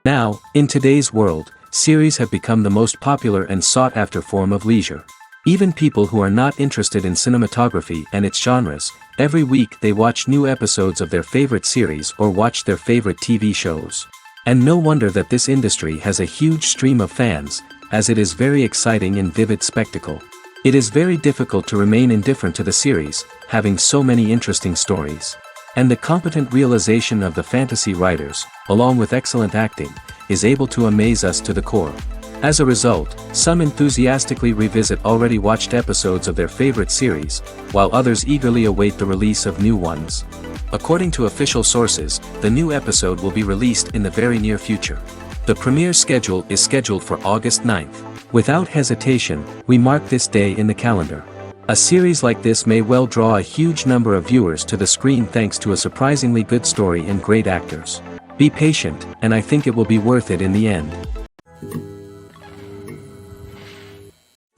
Now, in today's world, series have become the most popular and sought-after form of leisure. Even people who are not interested in cinematography and its genres, every week they watch new episodes of their favorite series or watch their favorite TV shows. And no wonder that this industry has a huge stream of fans, as it is very exciting and vivid spectacle. It is very difficult to remain indifferent to the series, having so many interesting stories. And the competent realization of the fantasy writers, along with excellent acting, is able to amaze us to the core. As a result, some enthusiastically revisit already watched episodes of their favorite series, while others eagerly await the release of new ones. According to official sources, the new episode will be released in the very near future. The premiere schedule is scheduled for August 9th. Without hesitation, we mark this day in the calendar. A series like this may well draw a huge number of viewers to the screen thanks to a surprisingly good story and great actors. Be patient, and I think it will be worth it in the end.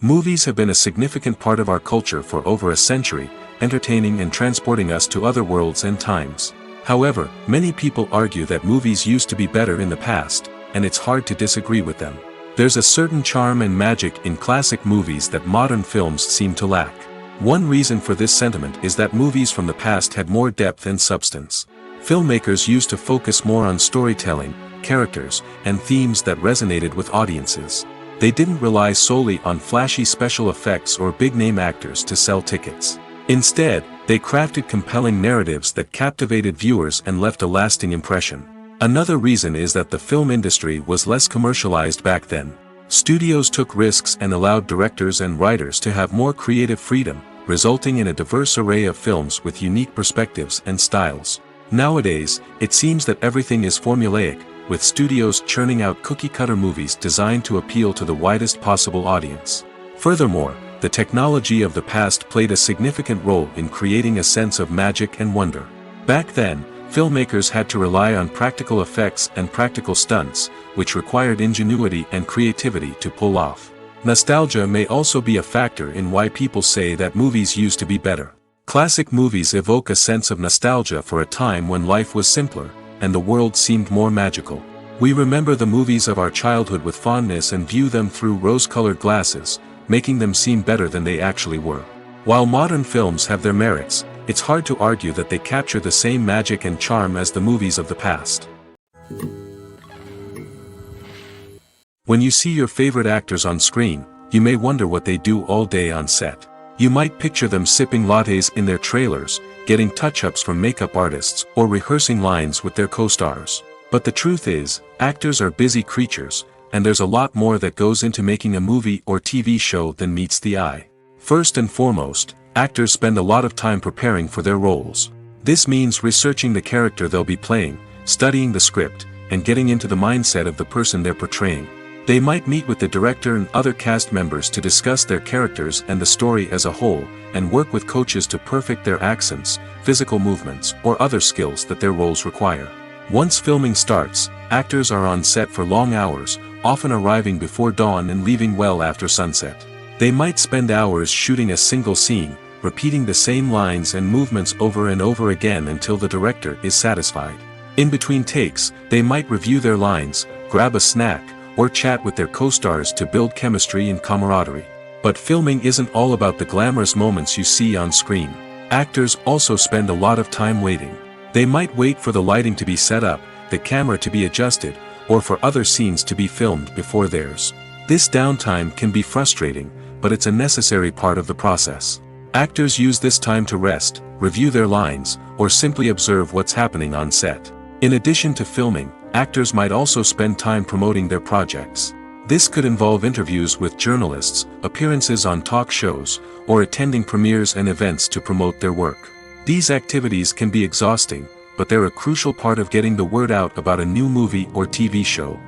Movies have been a significant part of our culture for over a century, entertaining and transporting us to other worlds and times. However, many people argue that movies used to be better in the past, and it's hard to disagree with them. There's a certain charm and magic in classic movies that modern films seem to lack. One reason for this sentiment is that movies from the past had more depth and substance. Filmmakers used to focus more on storytelling, characters, and themes that resonated with audiences. They didn't rely solely on flashy special effects or big-name actors to sell tickets. Instead, they crafted compelling narratives that captivated viewers and left a lasting impression. Another reason is that the film industry was less commercialized back then. Studios took risks and allowed directors and writers to have more creative freedom, resulting in a diverse array of films with unique perspectives and styles. Nowadays, it seems that everything is formulaic, with studios churning out cookie-cutter movies designed to appeal to the widest possible audience. Furthermore, the technology of the past played a significant role in creating a sense of magic and wonder. Back then, filmmakers had to rely on practical effects and practical stunts, which required ingenuity and creativity to pull off. Nostalgia may also be a factor in why people say that movies used to be better. Classic movies evoke a sense of nostalgia for a time when life was simpler, and the world seemed more magical. We remember the movies of our childhood with fondness and view them through rose-colored glasses, making them seem better than they actually were. While modern films have their merits, it's hard to argue that they capture the same magic and charm as the movies of the past. When you see your favorite actors on screen, you may wonder what they do all day on set. You might picture them sipping lattes in their trailers, getting touch-ups from makeup artists, or rehearsing lines with their co-stars. But the truth is, actors are busy creatures, and there's a lot more that goes into making a movie or TV show than meets the eye. First and foremost, actors spend a lot of time preparing for their roles. This means researching the character they'll be playing, studying the script, and getting into the mindset of the person they're portraying. They might meet with the director and other cast members to discuss their characters and the story as a whole, and work with coaches to perfect their accents, physical movements, or other skills that their roles require. Once filming starts, actors are on set for long hours, often arriving before dawn and leaving well after sunset. They might spend hours shooting a single scene, repeating the same lines and movements over and over again until the director is satisfied. In between takes, they might review their lines, grab a snack, or chat with their co-stars to build chemistry and camaraderie. But filming isn't all about the glamorous moments you see on screen. Actors also spend a lot of time waiting. They might wait for the lighting to be set up, the camera to be adjusted, or for other scenes to be filmed before theirs. This downtime can be frustrating, but it's a necessary part of the process. Actors use this time to rest, review their lines, or simply observe what's happening on set. In addition to filming, actors might also spend time promoting their projects. This could involve interviews with journalists, appearances on talk shows, or attending premieres and events to promote their work. These activities can be exhausting, but they're a crucial part of getting the word out about a new movie or TV show.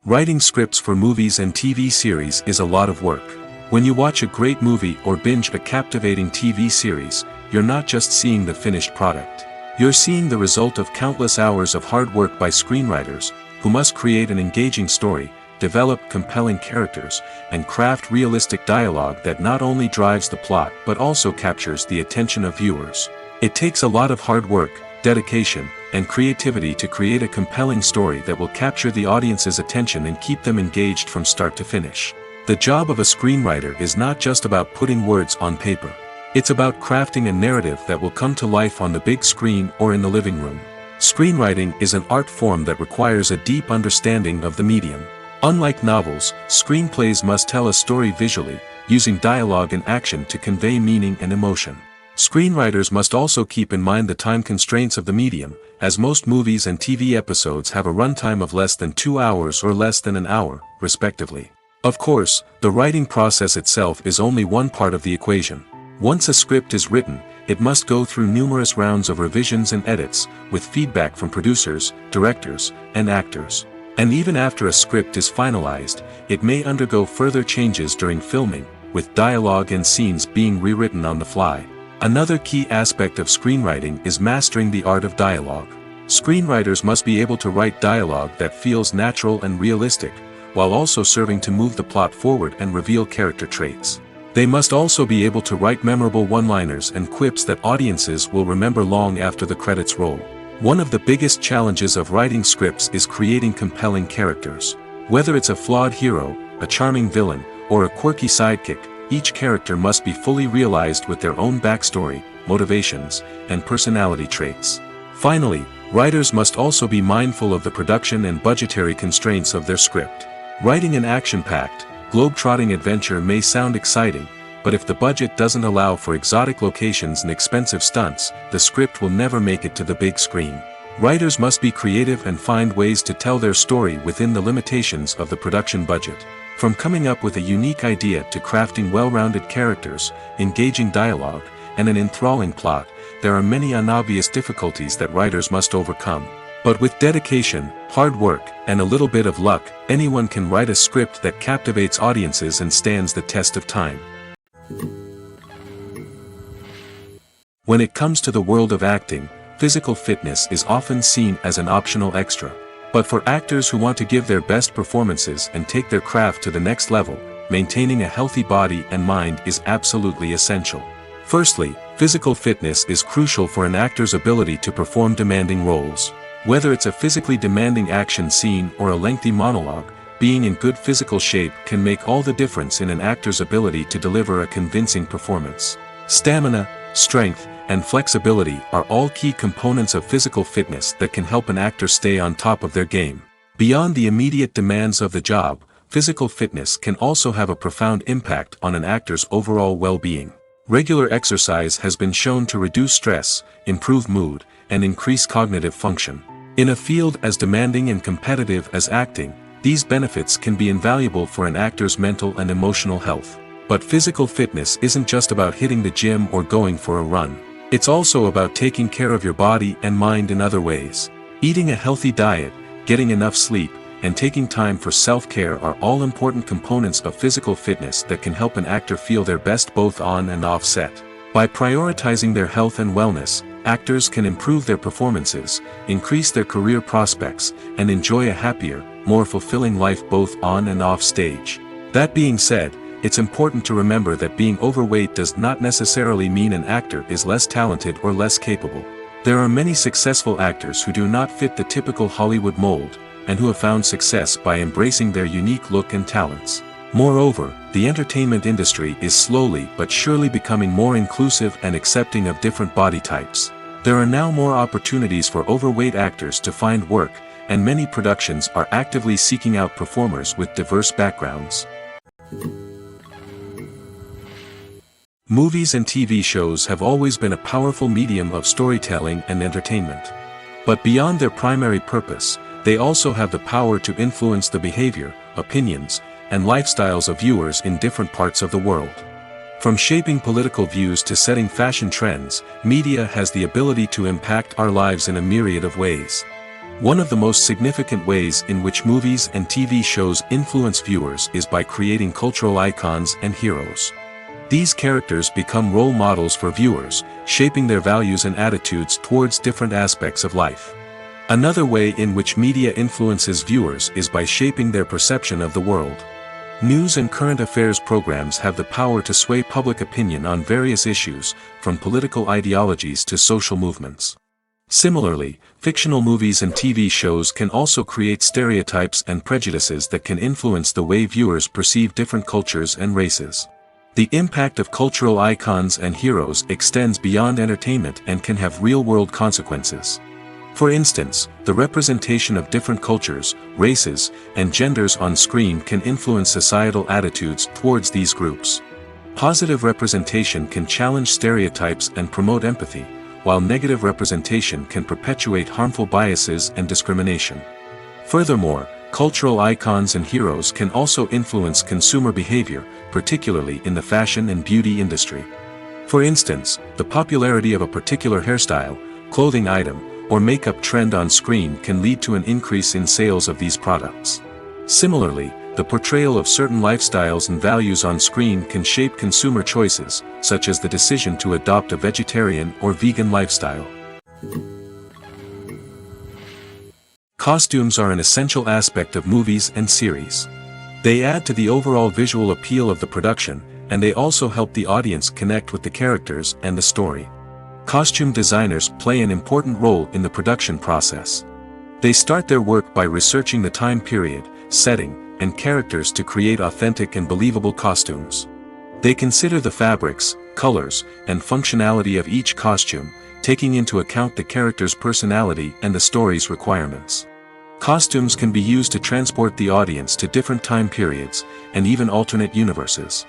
Writing scripts for movies and TV series is a lot of work. When you watch a great movie or binge a captivating TV series, you're not just seeing the finished product. You're seeing the result of countless hours of hard work by screenwriters, who must create an engaging story, develop compelling characters, and craft realistic dialogue that not only drives the plot but also captures the attention of viewers. It takes a lot of hard work, dedication, and creativity to create a compelling story that will capture the audience's attention and keep them engaged from start to finish. The job of a screenwriter is not just about putting words on paper. It's about crafting a narrative that will come to life on the big screen or in the living room. Screenwriting is an art form that requires a deep understanding of the medium. Unlike novels, screenplays must tell a story visually, using dialogue and action to convey meaning and emotion. Screenwriters must also keep in mind the time constraints of the medium, as most movies and TV episodes have a runtime of less than 2 hours or less than an hour, respectively. Of course, the writing process itself is only one part of the equation. Once a script is written, it must go through numerous rounds of revisions and edits, with feedback from producers, directors, and actors. And even after a script is finalized, it may undergo further changes during filming, with dialogue and scenes being rewritten on the fly. Another key aspect of screenwriting is mastering the art of dialogue. Screenwriters must be able to write dialogue that feels natural and realistic, while also serving to move the plot forward and reveal character traits. They must also be able to write memorable one-liners and quips that audiences will remember long after the credits roll. One of the biggest challenges of writing scripts is creating compelling characters. Whether it's a flawed hero, a charming villain, or a quirky sidekick, each character must be fully realized with their own backstory, motivations, and personality traits. Finally, writers must also be mindful of the production and budgetary constraints of their script. Writing an action-packed, globe-trotting adventure may sound exciting, but if the budget doesn't allow for exotic locations and expensive stunts, the script will never make it to the big screen. Writers must be creative and find ways to tell their story within the limitations of the production budget. From coming up with a unique idea to crafting well-rounded characters, engaging dialogue, and an enthralling plot, there are many unobvious difficulties that writers must overcome. But with dedication, hard work, and a little bit of luck, anyone can write a script that captivates audiences and stands the test of time. When it comes to the world of acting, physical fitness is often seen as an optional extra. But for actors who want to give their best performances and take their craft to the next level, maintaining a healthy body and mind is absolutely essential. Firstly, physical fitness is crucial for an actor's ability to perform demanding roles. Whether it's a physically demanding action scene or a lengthy monologue, being in good physical shape can make all the difference in an actor's ability to deliver a convincing performance. Stamina, strength, and flexibility are all key components of physical fitness that can help an actor stay on top of their game. Beyond the immediate demands of the job, physical fitness can also have a profound impact on an actor's overall well-being. Regular exercise has been shown to reduce stress, improve mood, and increase cognitive function. In a field as demanding and competitive as acting, these benefits can be invaluable for an actor's mental and emotional health. But physical fitness isn't just about hitting the gym or going for a run. It's also about taking care of your body and mind in other ways. Eating a healthy diet, getting enough sleep, and taking time for self-care are all important components of physical fitness that can help an actor feel their best both on and off set. By prioritizing their health and wellness, actors can improve their performances, increase their career prospects, and enjoy a happier, more fulfilling life both on and off stage. That being said, it's important to remember that being overweight does not necessarily mean an actor is less talented or less capable. There are many successful actors who do not fit the typical Hollywood mold, and who have found success by embracing their unique look and talents. Moreover, the entertainment industry is slowly but surely becoming more inclusive and accepting of different body types. There are now more opportunities for overweight actors to find work, and many productions are actively seeking out performers with diverse backgrounds. Movies and TV shows have always been a powerful medium of storytelling and entertainment. But beyond their primary purpose, they also have the power to influence the behavior, opinions, and lifestyles of viewers in different parts of the world. From shaping political views to setting fashion trends, media has the ability to impact our lives in a myriad of ways. One of the most significant ways in which movies and TV shows influence viewers is by creating cultural icons and heroes. These characters become role models for viewers, shaping their values and attitudes towards different aspects of life. Another way in which media influences viewers is by shaping their perception of the world. News and current affairs programs have the power to sway public opinion on various issues, from political ideologies to social movements. Similarly, fictional movies and TV shows can also create stereotypes and prejudices that can influence the way viewers perceive different cultures and races. The impact of cultural icons and heroes extends beyond entertainment and can have real-world consequences. For instance, the representation of different cultures, races, and genders on screen can influence societal attitudes towards these groups. Positive representation can challenge stereotypes and promote empathy, while negative representation can perpetuate harmful biases and discrimination. Furthermore, cultural icons and heroes can also influence consumer behavior, particularly in the fashion and beauty industry. For instance, the popularity of a particular hairstyle, clothing item, or makeup trend on screen can lead to an increase in sales of these products. Similarly, the portrayal of certain lifestyles and values on screen can shape consumer choices, such as the decision to adopt a vegetarian or vegan lifestyle. Costumes are an essential aspect of movies and series. They add to the overall visual appeal of the production, and they also help the audience connect with the characters and the story. Costume designers play an important role in the production process. They start their work by researching the time period, setting, and characters to create authentic and believable costumes. They consider the fabrics, colors, and functionality of each costume, taking into account the character's personality and the story's requirements. Costumes can be used to transport the audience to different time periods, and even alternate universes.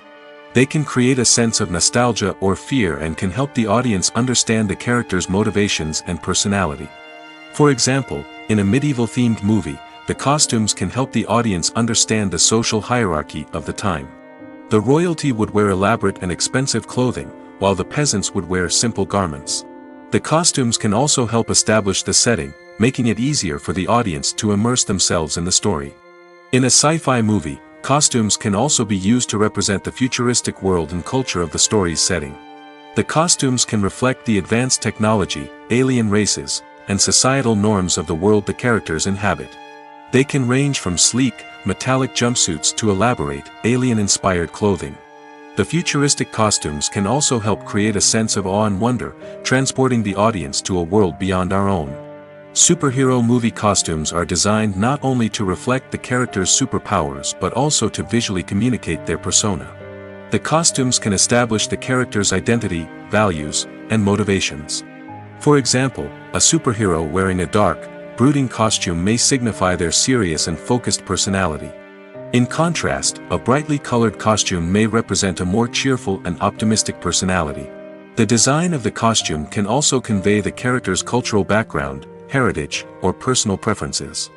They can create a sense of nostalgia or fear and can help the audience understand the character's motivations and personality. For example, in a medieval-themed movie, the costumes can help the audience understand the social hierarchy of the time. The royalty would wear elaborate and expensive clothing, while the peasants would wear simple garments. The costumes can also help establish the setting, making it easier for the audience to immerse themselves in the story. In a sci-fi movie, costumes can also be used to represent the futuristic world and culture of the story's setting. The costumes can reflect the advanced technology, alien races, and societal norms of the world the characters inhabit. They can range from sleek, metallic jumpsuits to elaborate, alien-inspired clothing. The futuristic costumes can also help create a sense of awe and wonder, transporting the audience to a world beyond our own. Superhero movie costumes are designed not only to reflect the character's superpowers but also to visually communicate their persona. The costumes can establish the character's identity, values, and motivations. For example, a superhero wearing a dark, brooding costume may signify their serious and focused personality. In contrast, a brightly colored costume may represent a more cheerful and optimistic personality. The design of the costume can also convey the character's cultural background, heritage, or personal preferences.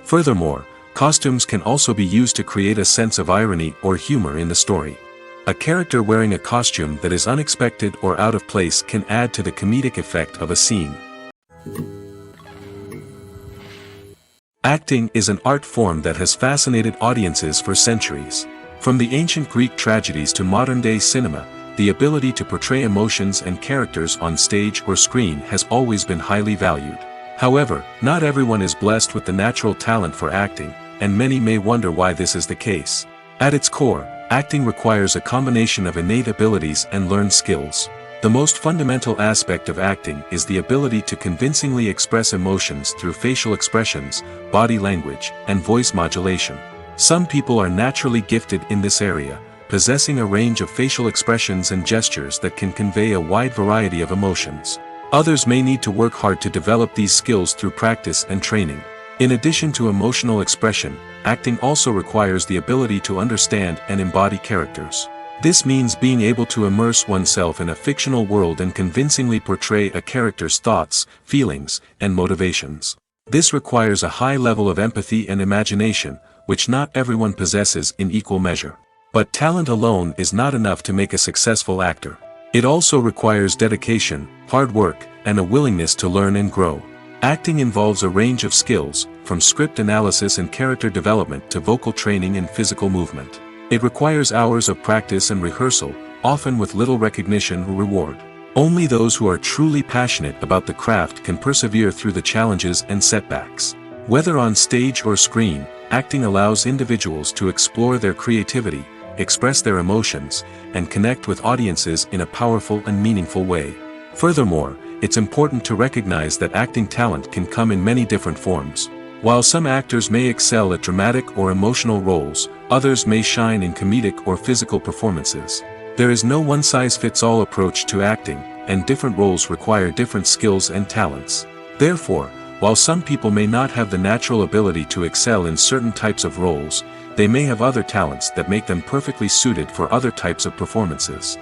Furthermore, costumes can also be used to create a sense of irony or humor in the story. A character wearing a costume that is unexpected or out of place can add to the comedic effect of a scene. Acting is an art form that has fascinated audiences for centuries. From the ancient Greek tragedies to modern-day cinema, the ability to portray emotions and characters on stage or screen has always been highly valued. However, not everyone is blessed with the natural talent for acting, and many may wonder why this is the case. At its core, acting requires a combination of innate abilities and learned skills. The most fundamental aspect of acting is the ability to convincingly express emotions through facial expressions, body language, and voice modulation. Some people are naturally gifted in this area, possessing a range of facial expressions and gestures that can convey a wide variety of emotions. Others may need to work hard to develop these skills through practice and training. In addition to emotional expression, acting also requires the ability to understand and embody characters. This means being able to immerse oneself in a fictional world and convincingly portray a character's thoughts, feelings, and motivations. This requires a high level of empathy and imagination, which not everyone possesses in equal measure. But talent alone is not enough to make a successful actor. It also requires dedication, hard work, and a willingness to learn and grow. Acting involves a range of skills, from script analysis and character development to vocal training and physical movement. It requires hours of practice and rehearsal, often with little recognition or reward. Only those who are truly passionate about the craft can persevere through the challenges and setbacks. Whether on stage or screen, acting allows individuals to explore their creativity, express their emotions, and connect with audiences in a powerful and meaningful way. Furthermore, it's important to recognize that acting talent can come in many different forms. While some actors may excel at dramatic or emotional roles, others may shine in comedic or physical performances. There is no one-size-fits-all approach to acting, and different roles require different skills and talents. Therefore, while some people may not have the natural ability to excel in certain types of roles, they may have other talents that make them perfectly suited for other types of performances.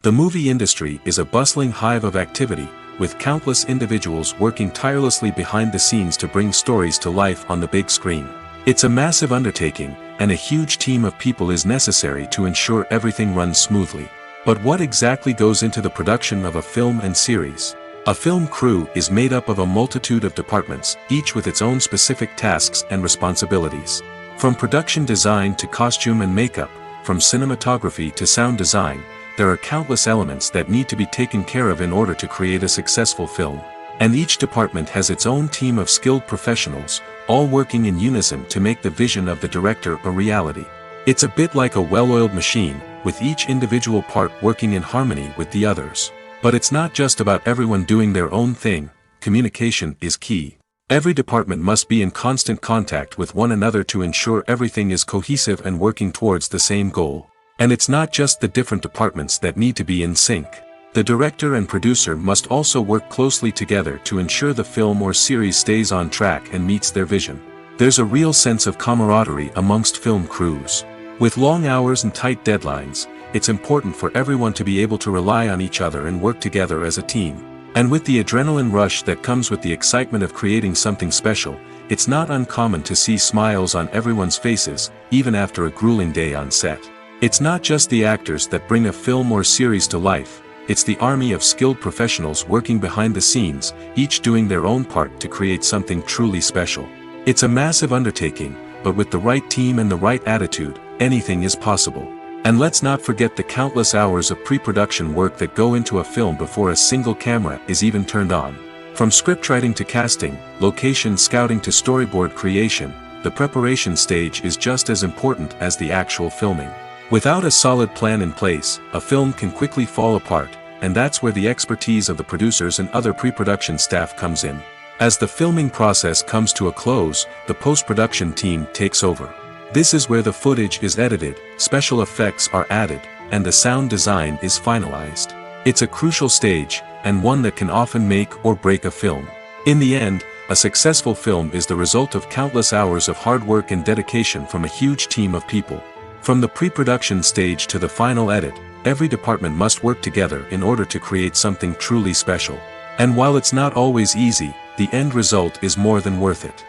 The movie industry is a bustling hive of activity, with countless individuals working tirelessly behind the scenes to bring stories to life on the big screen. It's a massive undertaking, and a huge team of people is necessary to ensure everything runs smoothly. But what exactly goes into the production of a film and series? A film crew is made up of a multitude of departments, each with its own specific tasks and responsibilities. From production design to costume and makeup, from cinematography to sound design, there are countless elements that need to be taken care of in order to create a successful film. And each department has its own team of skilled professionals, all working in unison to make the vision of the director a reality. It's a bit like a well-oiled machine, with each individual part working in harmony with the others. But it's not just about everyone doing their own thing. Communication is key. Every department must be in constant contact with one another to ensure everything is cohesive and working towards the same goal. And it's not just the different departments that need to be in sync. The director and producer must also work closely together to ensure the film or series stays on track and meets their vision. There's a real sense of camaraderie amongst film crews. With long hours and tight deadlines, it's important for everyone to be able to rely on each other and work together as a team. And with the adrenaline rush that comes with the excitement of creating something special, it's not uncommon to see smiles on everyone's faces, even after a grueling day on set. It's not just the actors that bring a film or series to life. It's the army of skilled professionals working behind the scenes, each doing their own part to create something truly special. It's a massive undertaking, but with the right team and the right attitude, anything is possible. And let's not forget the countless hours of pre-production work that go into a film before a single camera is even turned on. From scriptwriting to casting, location scouting to storyboard creation, the preparation stage is just as important as the actual filming. Without a solid plan in place, a film can quickly fall apart, and that's where the expertise of the producers and other pre-production staff comes in. As the filming process comes to a close, the post-production team takes over. This is where the footage is edited, special effects are added, and the sound design is finalized. It's a crucial stage, and one that can often make or break a film. In the end, a successful film is the result of countless hours of hard work and dedication from a huge team of people. From the pre-production stage to the final edit, every department must work together in order to create something truly special. And while it's not always easy, the end result is more than worth it.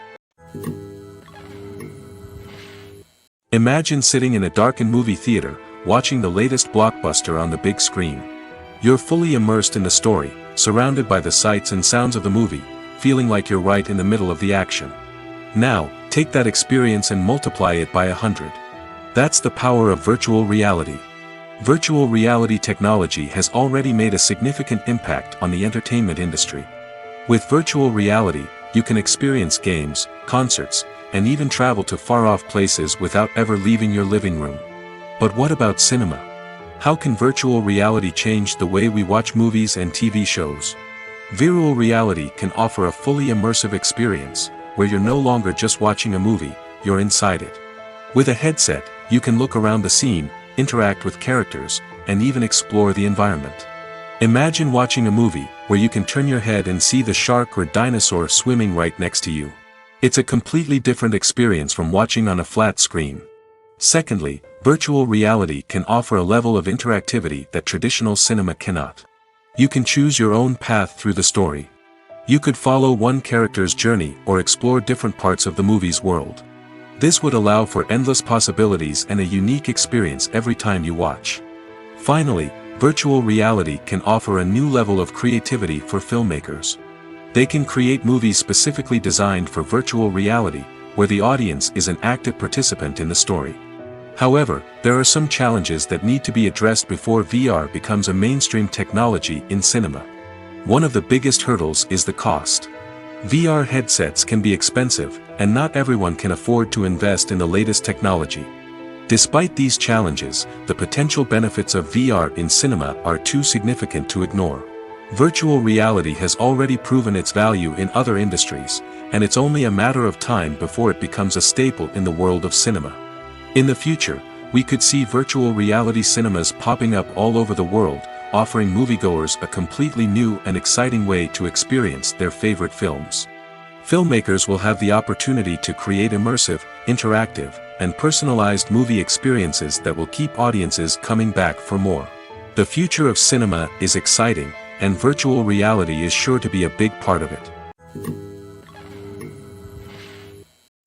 Imagine sitting in a darkened movie theater, watching the latest blockbuster on the big screen. You're fully immersed in the story, surrounded by the sights and sounds of the movie, feeling like you're right in the middle of the action. Now, take that experience and multiply it by 100. That's the power of virtual reality. Virtual reality technology has already made a significant impact on the entertainment industry. With virtual reality, you can experience games, concerts, and even travel to far-off places without ever leaving your living room. But what about cinema? How can virtual reality change the way we watch movies and TV shows? Virtual reality can offer a fully immersive experience, where you're no longer just watching a movie, you're inside it. With a headset, you can look around the scene, interact with characters, and even explore the environment. Imagine watching a movie where you can turn your head and see the shark or dinosaur swimming right next to you. It's a completely different experience from watching on a flat screen. Secondly, virtual reality can offer a level of interactivity that traditional cinema cannot. You can choose your own path through the story. You could follow one character's journey or explore different parts of the movie's world. This would allow for endless possibilities and a unique experience every time you watch. Finally, virtual reality can offer a new level of creativity for filmmakers. They can create movies specifically designed for virtual reality, where the audience is an active participant in the story. However, there are some challenges that need to be addressed before VR becomes a mainstream technology in cinema. One of the biggest hurdles is the cost. VR headsets can be expensive, and not everyone can afford to invest in the latest technology. Despite these challenges, the potential benefits of VR in cinema are too significant to ignore. Virtual reality has already proven its value in other industries, and it's only a matter of time before it becomes a staple in the world of cinema. In the future, we could see virtual reality cinemas popping up all over the world, offering moviegoers a completely new and exciting way to experience their favorite films. Filmmakers will have the opportunity to create immersive, interactive, and personalized movie experiences that will keep audiences coming back for more. The future of cinema is exciting, and virtual reality is sure to be a big part of it.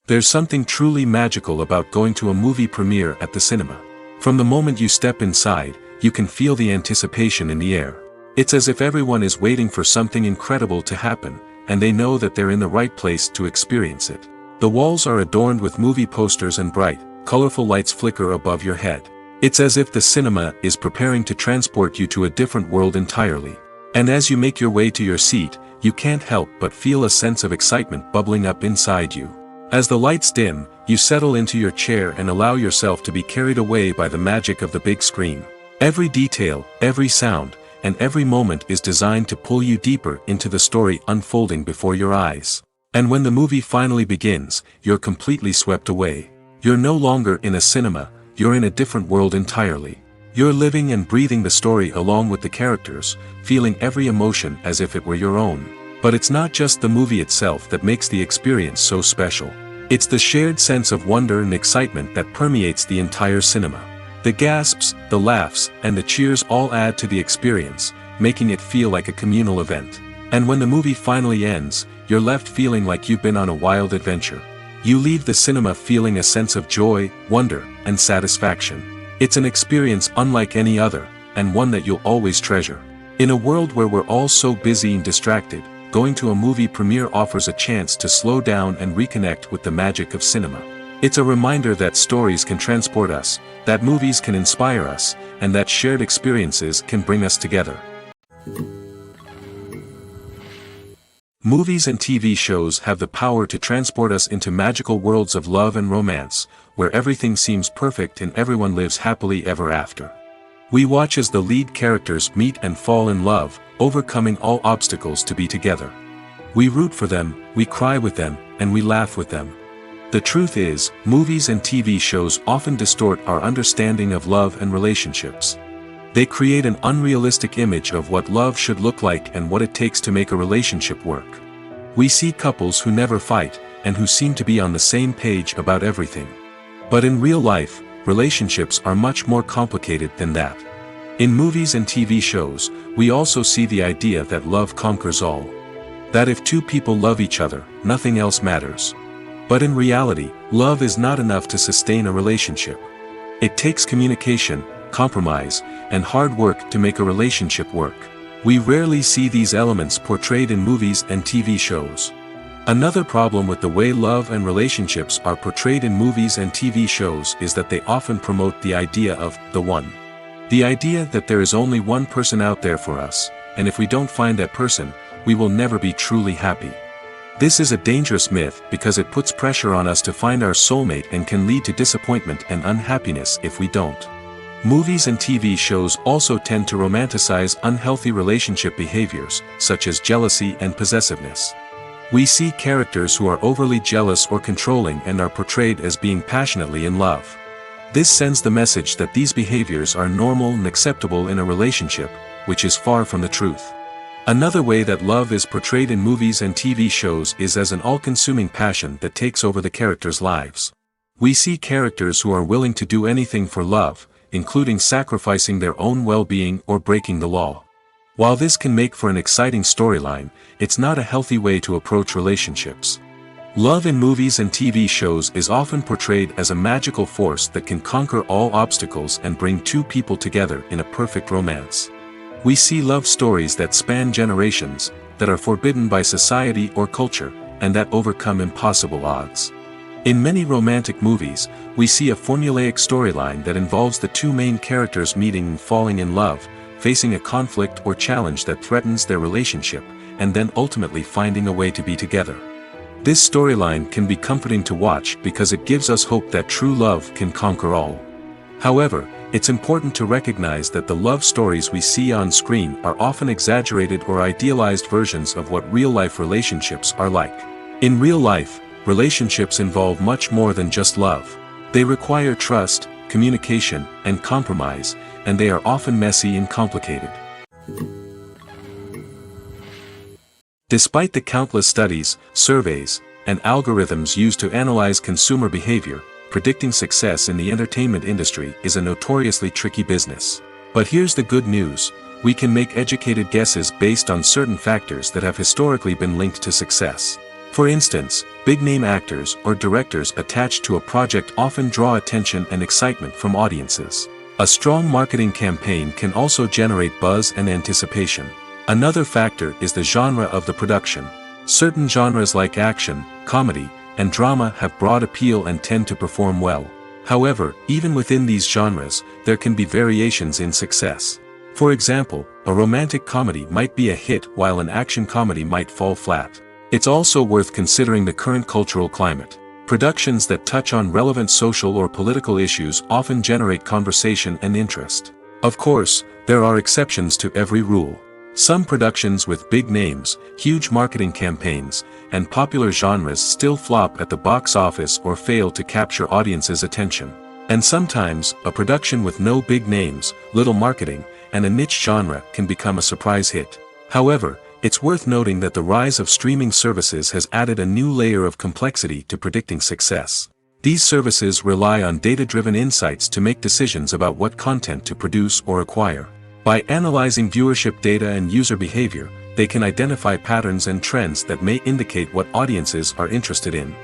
There's something truly magical about going to a movie premiere at the cinema. From the moment you step inside, you can feel the anticipation in the air. It's as if everyone is waiting for something incredible to happen, and they know that they're in the right place to experience it. The walls are adorned with movie posters and bright, colorful lights flicker above your head. It's as if the cinema is preparing to transport you to a different world entirely. And as you make your way to your seat, you can't help but feel a sense of excitement bubbling up inside you. As the lights dim, you settle into your chair and allow yourself to be carried away by the magic of the big screen. Every detail, every sound, and every moment is designed to pull you deeper into the story unfolding before your eyes. And when the movie finally begins, you're completely swept away. You're no longer in a cinema, you're in a different world entirely. You're living and breathing the story along with the characters, feeling every emotion as if it were your own. But it's not just the movie itself that makes the experience so special. It's the shared sense of wonder and excitement that permeates the entire cinema. The gasps, the laughs, and the cheers all add to the experience, making it feel like a communal event. And when the movie finally ends, you're left feeling like you've been on a wild adventure. You leave the cinema feeling a sense of joy, wonder, and satisfaction. It's an experience unlike any other, and one that you'll always treasure. In a world where we're all so busy and distracted, going to a movie premiere offers a chance to slow down and reconnect with the magic of cinema. It's a reminder that stories can transport us, that movies can inspire us, and that shared experiences can bring us together. Movies and TV shows have the power to transport us into magical worlds of love and romance, where everything seems perfect and everyone lives happily ever after. We watch as the lead characters meet and fall in love, overcoming all obstacles to be together. We root for them, we cry with them, and we laugh with them. The truth is, movies and TV shows often distort our understanding of love and relationships. They create an unrealistic image of what love should look like and what it takes to make a relationship work. We see couples who never fight, and who seem to be on the same page about everything. But in real life, relationships are much more complicated than that. In movies and TV shows, we also see the idea that love conquers all. That if two people love each other, nothing else matters. But in reality, love is not enough to sustain a relationship. It takes communication, compromise, and hard work to make a relationship work. We rarely see these elements portrayed in movies and TV shows. Another problem with the way love and relationships are portrayed in movies and TV shows is that they often promote the idea of the one. The idea that there is only one person out there for us, and if we don't find that person, we will never be truly happy. This is a dangerous myth because it puts pressure on us to find our soulmate and can lead to disappointment and unhappiness if we don't. Movies and TV shows also tend to romanticize unhealthy relationship behaviors, such as jealousy and possessiveness. We see characters who are overly jealous or controlling and are portrayed as being passionately in love. This sends the message that these behaviors are normal and acceptable in a relationship, which is far from the truth. Another way that love is portrayed in movies and TV shows is as an all-consuming passion that takes over the characters' lives. We see characters who are willing to do anything for love, including sacrificing their own well-being or breaking the law. While this can make for an exciting storyline, it's not a healthy way to approach relationships. Love in movies and TV shows is often portrayed as a magical force that can conquer all obstacles and bring two people together in a perfect romance. We see love stories that span generations, that are forbidden by society or culture, and that overcome impossible odds. In many romantic movies, we see a formulaic storyline that involves the two main characters meeting and falling in love, facing a conflict or challenge that threatens their relationship, and then ultimately finding a way to be together. This storyline can be comforting to watch because it gives us hope that true love can conquer all. However, it's important to recognize that the love stories we see on screen are often exaggerated or idealized versions of what real-life relationships are like. In real life, relationships involve much more than just love. They require trust, communication, and compromise, and they are often messy and complicated. Despite the countless studies, surveys, and algorithms used to analyze consumer behavior, predicting success in the entertainment industry is a notoriously tricky business. But here's the good news: we can make educated guesses based on certain factors that have historically been linked to success. For instance, big-name actors or directors attached to a project often draw attention and excitement from audiences. A strong marketing campaign can also generate buzz and anticipation. Another factor is the genre of the production. Certain genres like action, comedy, and drama have broad appeal and tend to perform well. However, even within these genres, there can be variations in success. For example, a romantic comedy might be a hit while an action comedy might fall flat. It's also worth considering the current cultural climate. Productions that touch on relevant social or political issues often generate conversation and interest. Of course, there are exceptions to every rule. Some productions with big names, huge marketing campaigns, and popular genres still flop at the box office or fail to capture audiences' attention. And sometimes, a production with no big names, little marketing, and a niche genre can become a surprise hit. However, it's worth noting that the rise of streaming services has added a new layer of complexity to predicting success. These services rely on data-driven insights to make decisions about what content to produce or acquire. By analyzing viewership data and user behavior, they can identify patterns and trends that may indicate what audiences are interested in.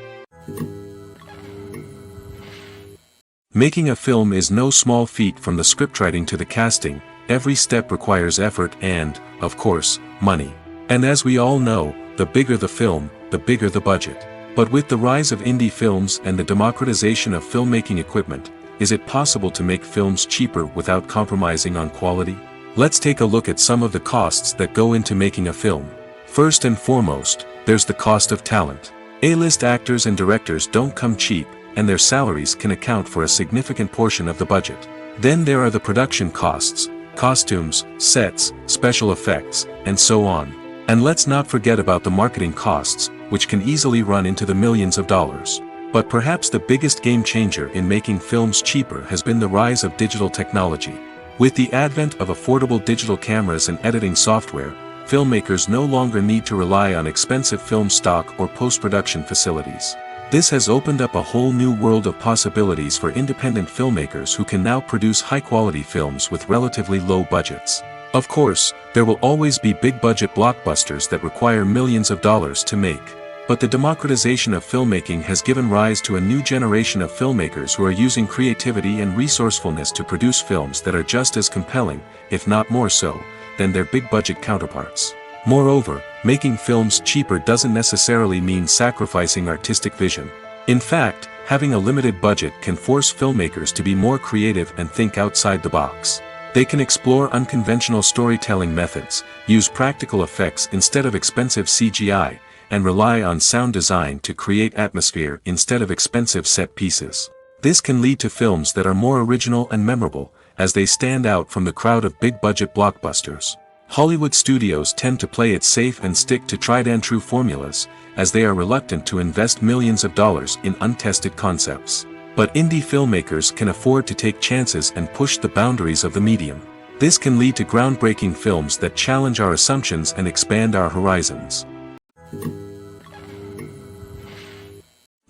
Making a film is no small feat. From the scriptwriting to the casting, every step requires effort and, of course, money. And as we all know, the bigger the film, the bigger the budget. But with the rise of indie films and the democratization of filmmaking equipment, is it possible to make films cheaper without compromising on quality? Let's take a look at some of the costs that go into making a film. First and foremost, there's the cost of talent. A-list actors and directors don't come cheap, and their salaries can account for a significant portion of the budget. Then there are the production costs, costumes, sets, special effects, and so on. And let's not forget about the marketing costs, which can easily run into the millions of dollars. But perhaps the biggest game changer in making films cheaper has been the rise of digital technology. With the advent of affordable digital cameras and editing software, filmmakers no longer need to rely on expensive film stock or post-production facilities. This has opened up a whole new world of possibilities for independent filmmakers who can now produce high-quality films with relatively low budgets. Of course, there will always be big-budget blockbusters that require millions of dollars to make. But the democratization of filmmaking has given rise to a new generation of filmmakers who are using creativity and resourcefulness to produce films that are just as compelling, if not more so, than their big-budget counterparts. Moreover, making films cheaper doesn't necessarily mean sacrificing artistic vision. In fact, having a limited budget can force filmmakers to be more creative and think outside the box. They can explore unconventional storytelling methods, use practical effects instead of expensive CGI, and rely on sound design to create atmosphere instead of expensive set pieces. This can lead to films that are more original and memorable, as they stand out from the crowd of big-budget blockbusters. Hollywood studios tend to play it safe and stick to tried-and-true formulas, as they are reluctant to invest millions of dollars in untested concepts. But indie filmmakers can afford to take chances and push the boundaries of the medium. This can lead to groundbreaking films that challenge our assumptions and expand our horizons.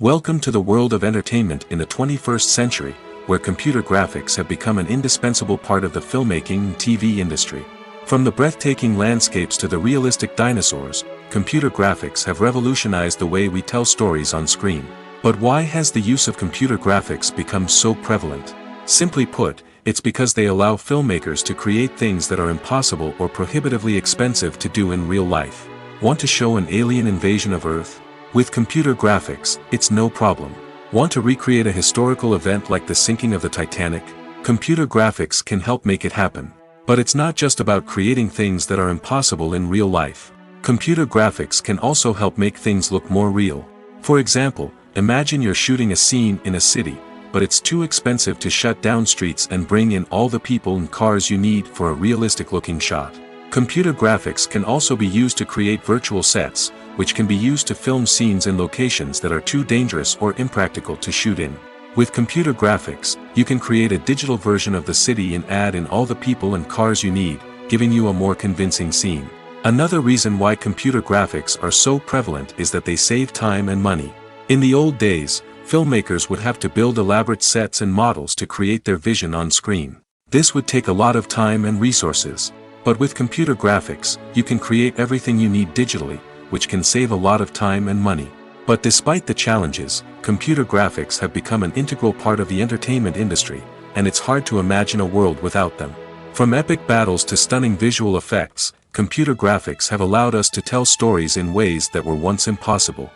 Welcome to the world of entertainment in the 21st century, where computer graphics have become an indispensable part of the filmmaking and TV industry. From the breathtaking landscapes to the realistic dinosaurs, computer graphics have revolutionized the way we tell stories on screen. But why has the use of computer graphics become so prevalent? Simply put, it's because they allow filmmakers to create things that are impossible or prohibitively expensive to do in real life. Want to show an alien invasion of Earth? With computer graphics, it's no problem. Want to recreate a historical event like the sinking of the Titanic? Computer graphics can help make it happen. But it's not just about creating things that are impossible in real life. Computer graphics can also help make things look more real. For example, imagine you're shooting a scene in a city, but it's too expensive to shut down streets and bring in all the people and cars you need for a realistic-looking shot. Computer graphics can also be used to create virtual sets, which can be used to film scenes in locations that are too dangerous or impractical to shoot in. With computer graphics, you can create a digital version of the city and add in all the people and cars you need, giving you a more convincing scene. Another reason why computer graphics are so prevalent is that they save time and money. In the old days, filmmakers would have to build elaborate sets and models to create their vision on screen. This would take a lot of time and resources. But with computer graphics, you can create everything you need digitally, which can save a lot of time and money. But despite the challenges, computer graphics have become an integral part of the entertainment industry, and it's hard to imagine a world without them. From epic battles to stunning visual effects, computer graphics have allowed us to tell stories in ways that were once impossible.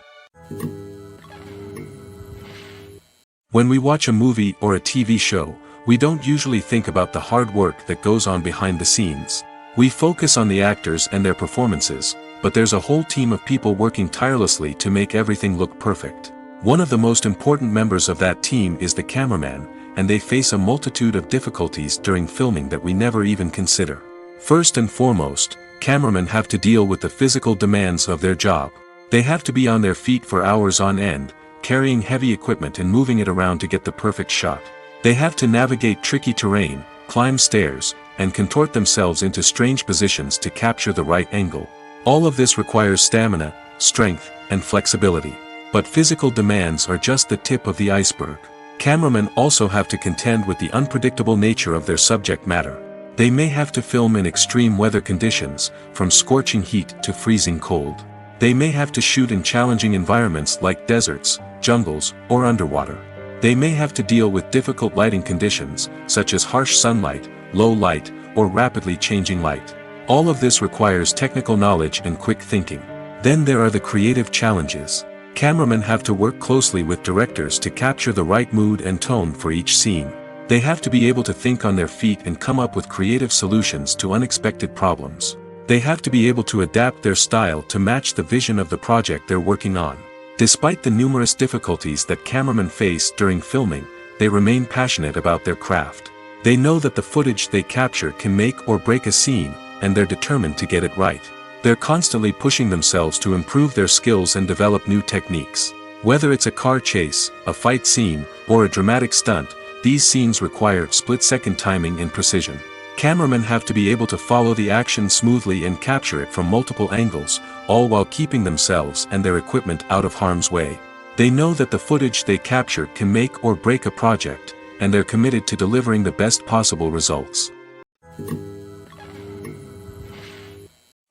When we watch a movie or a TV show, we don't usually think about the hard work that goes on behind the scenes. We focus on the actors and their performances, but there's a whole team of people working tirelessly to make everything look perfect. One of the most important members of that team is the cameraman, and they face a multitude of difficulties during filming that we never even consider. First and foremost, cameramen have to deal with the physical demands of their job. They have to be on their feet for hours on end, carrying heavy equipment and moving it around to get the perfect shot. They have to navigate tricky terrain, climb stairs, and contort themselves into strange positions to capture the right angle. All of this requires stamina, strength, and flexibility. But physical demands are just the tip of the iceberg. Cameramen also have to contend with the unpredictable nature of their subject matter. They may have to film in extreme weather conditions, from scorching heat to freezing cold. They may have to shoot in challenging environments like deserts, jungles, or underwater. They may have to deal with difficult lighting conditions, such as harsh sunlight, low light, or rapidly changing light. All of this requires technical knowledge and quick thinking. Then there are the creative challenges. Cameramen have to work closely with directors to capture the right mood and tone for each scene. They have to be able to think on their feet and come up with creative solutions to unexpected problems. They have to be able to adapt their style to match the vision of the project they're working on. Despite the numerous difficulties that cameramen face during filming, they remain passionate about their craft. They know that the footage they capture can make or break a scene, and they're determined to get it right. They're constantly pushing themselves to improve their skills and develop new techniques. Whether it's a car chase, a fight scene, or a dramatic stunt, these scenes require split-second timing and precision. Cameramen have to be able to follow the action smoothly and capture it from multiple angles, all while keeping themselves and their equipment out of harm's way. They know that the footage they capture can make or break a project, and they're committed to delivering the best possible results.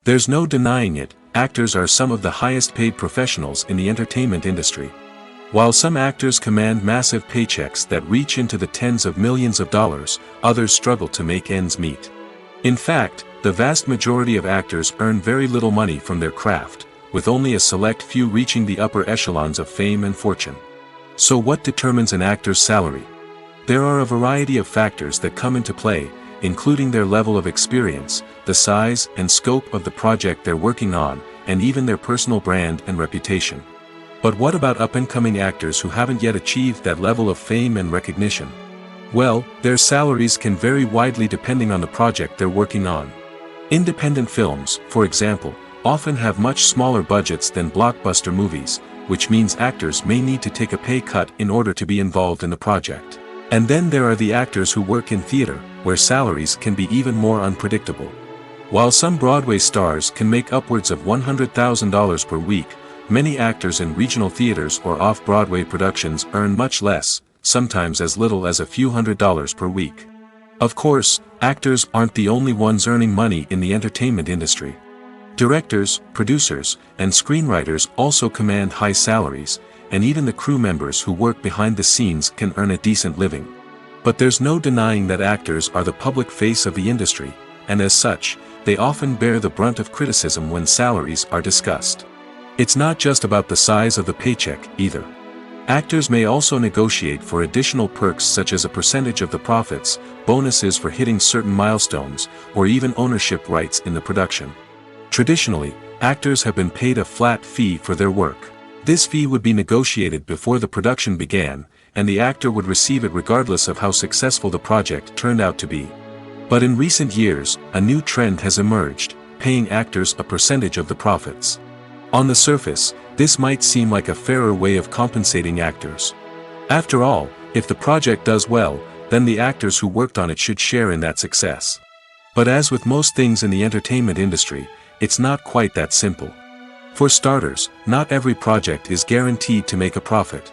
There's no denying it, actors are some of the highest paid professionals in the entertainment industry. While some actors command massive paychecks that reach into the tens of millions of dollars, others struggle to make ends meet. In fact, the vast majority of actors earn very little money from their craft, with only a select few reaching the upper echelons of fame and fortune. So what determines an actor's salary? There are a variety of factors that come into play, including their level of experience, the size and scope of the project they're working on, and even their personal brand and reputation. But what about up-and-coming actors who haven't yet achieved that level of fame and recognition? Well, their salaries can vary widely depending on the project they're working on. Independent films, for example, often have much smaller budgets than blockbuster movies, which means actors may need to take a pay cut in order to be involved in the project. And then there are the actors who work in theater, where salaries can be even more unpredictable. While some Broadway stars can make upwards of $100,000 per week, many actors in regional theaters or off-Broadway productions earn much less, sometimes as little as a few $100s per week. Of course, actors aren't the only ones earning money in the entertainment industry. Directors, producers, and screenwriters also command high salaries, and even the crew members who work behind the scenes can earn a decent living. But there's no denying that actors are the public face of the industry, and as such, they often bear the brunt of criticism when salaries are discussed. It's not just about the size of the paycheck, either. Actors may also negotiate for additional perks such as a percentage of the profits, bonuses for hitting certain milestones, or even ownership rights in the production. Traditionally, actors have been paid a flat fee for their work. This fee would be negotiated before the production began, and the actor would receive it regardless of how successful the project turned out to be. But in recent years, a new trend has emerged, paying actors a percentage of the profits. On the surface, this might seem like a fairer way of compensating actors. After all, if the project does well, then the actors who worked on it should share in that success. But as with most things in the entertainment industry, it's not quite that simple. For starters, not every project is guaranteed to make a profit.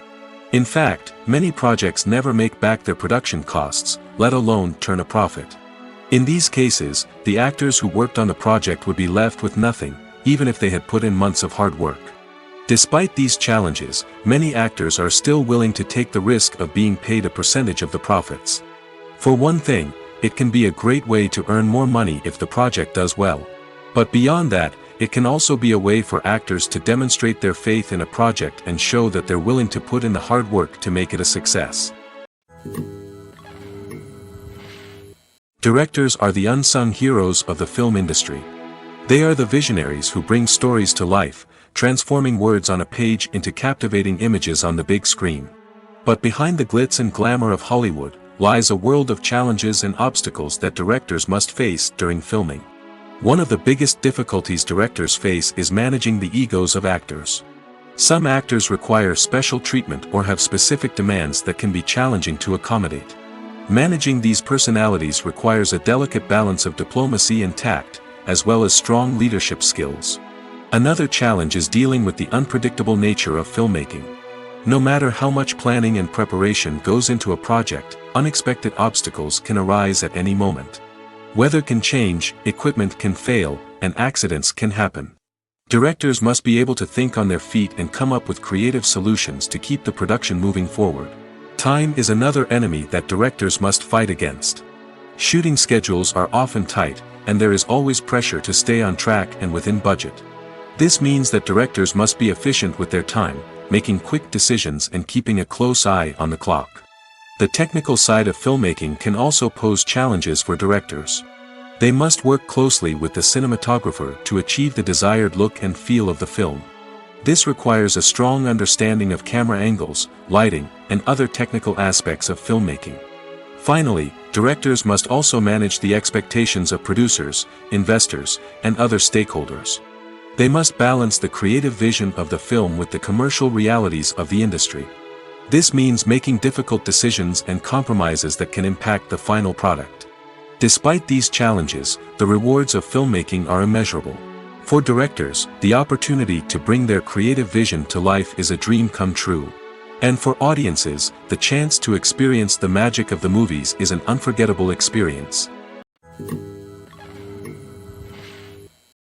In fact, many projects never make back their production costs, let alone turn a profit. In these cases, the actors who worked on the project would be left with nothing, even if they had put in months of hard work. Despite these challenges, many actors are still willing to take the risk of being paid a percentage of the profits. For one thing, it can be a great way to earn more money if the project does well. But beyond that, it can also be a way for actors to demonstrate their faith in a project and show that they're willing to put in the hard work to make it a success. Directors are the unsung heroes of the film industry. They are the visionaries who bring stories to life, transforming words on a page into captivating images on the big screen. But behind the glitz and glamour of Hollywood, lies a world of challenges and obstacles that directors must face during filming. One of the biggest difficulties directors face is managing the egos of actors. Some actors require special treatment or have specific demands that can be challenging to accommodate. Managing these personalities requires a delicate balance of diplomacy and tact, as well as strong leadership skills. Another challenge is dealing with the unpredictable nature of filmmaking. No matter how much planning and preparation goes into a project, unexpected obstacles can arise at any moment. Weather can change, equipment can fail, and accidents can happen. Directors must be able to think on their feet and come up with creative solutions to keep the production moving forward. Time is another enemy that directors must fight against. Shooting schedules are often tight, and there is always pressure to stay on track and within budget. This means that directors must be efficient with their time, making quick decisions and keeping a close eye on the clock. The technical side of filmmaking can also pose challenges for directors. They must work closely with the cinematographer to achieve the desired look and feel of the film. This requires a strong understanding of camera angles, lighting, and other technical aspects of filmmaking. Finally, directors must also manage the expectations of producers, investors, and other stakeholders. They must balance the creative vision of the film with the commercial realities of the industry. This means making difficult decisions and compromises that can impact the final product. Despite these challenges, the rewards of filmmaking are immeasurable. For directors, the opportunity to bring their creative vision to life is a dream come true. And for audiences, the chance to experience the magic of the movies is an unforgettable experience.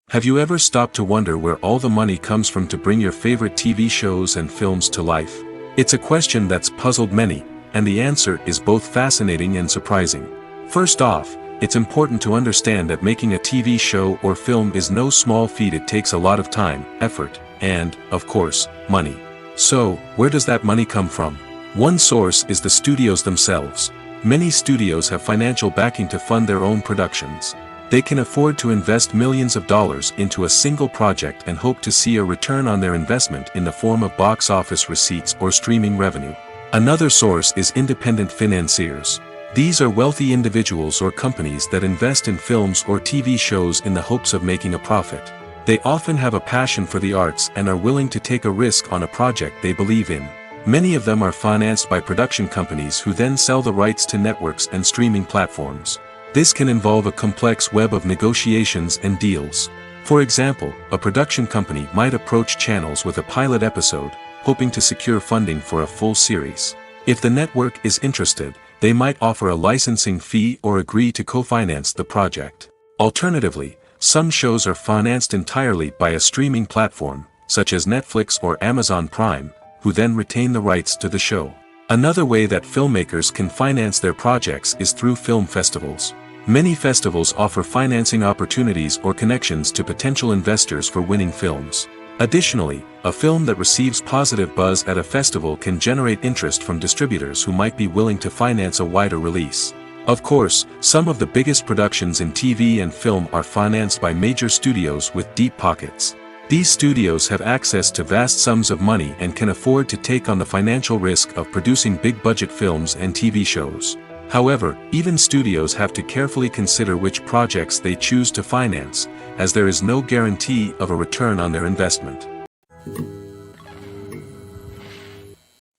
Have you ever stopped to wonder where all the money comes from to bring your favorite TV shows and films to life? It's a question that's puzzled many, and the answer is both fascinating and surprising. First off, it's important to understand that making a TV show or film is no small feat. It takes a lot of time, effort, and, of course, money. So, where does that money come from? One source is the studios themselves. Many studios have financial backing to fund their own productions. They can afford to invest millions of dollars into a single project and hope to see a return on their investment in the form of box office receipts or streaming revenue. Another source is independent financiers. These are wealthy individuals or companies that invest in films or TV shows in the hopes of making a profit. They often have a passion for the arts and are willing to take a risk on a project they believe in. Many of them are financed by production companies who then sell the rights to networks and streaming platforms. This can involve a complex web of negotiations and deals. For example, a production company might approach channels with a pilot episode, hoping to secure funding for a full series. If the network is interested, they might offer a licensing fee or agree to co-finance the project. Alternatively, some shows are financed entirely by a streaming platform, such as Netflix or Amazon Prime, who then retain the rights to the show. Another way that filmmakers can finance their projects is through film festivals. Many festivals offer financing opportunities or connections to potential investors for winning films. Additionally, a film that receives positive buzz at a festival can generate interest from distributors who might be willing to finance a wider release. Of course, some of the biggest productions in TV and film are financed by major studios with deep pockets. These studios have access to vast sums of money and can afford to take on the financial risk of producing big-budget films and TV shows. However, even studios have to carefully consider which projects they choose to finance, as there is no guarantee of a return on their investment.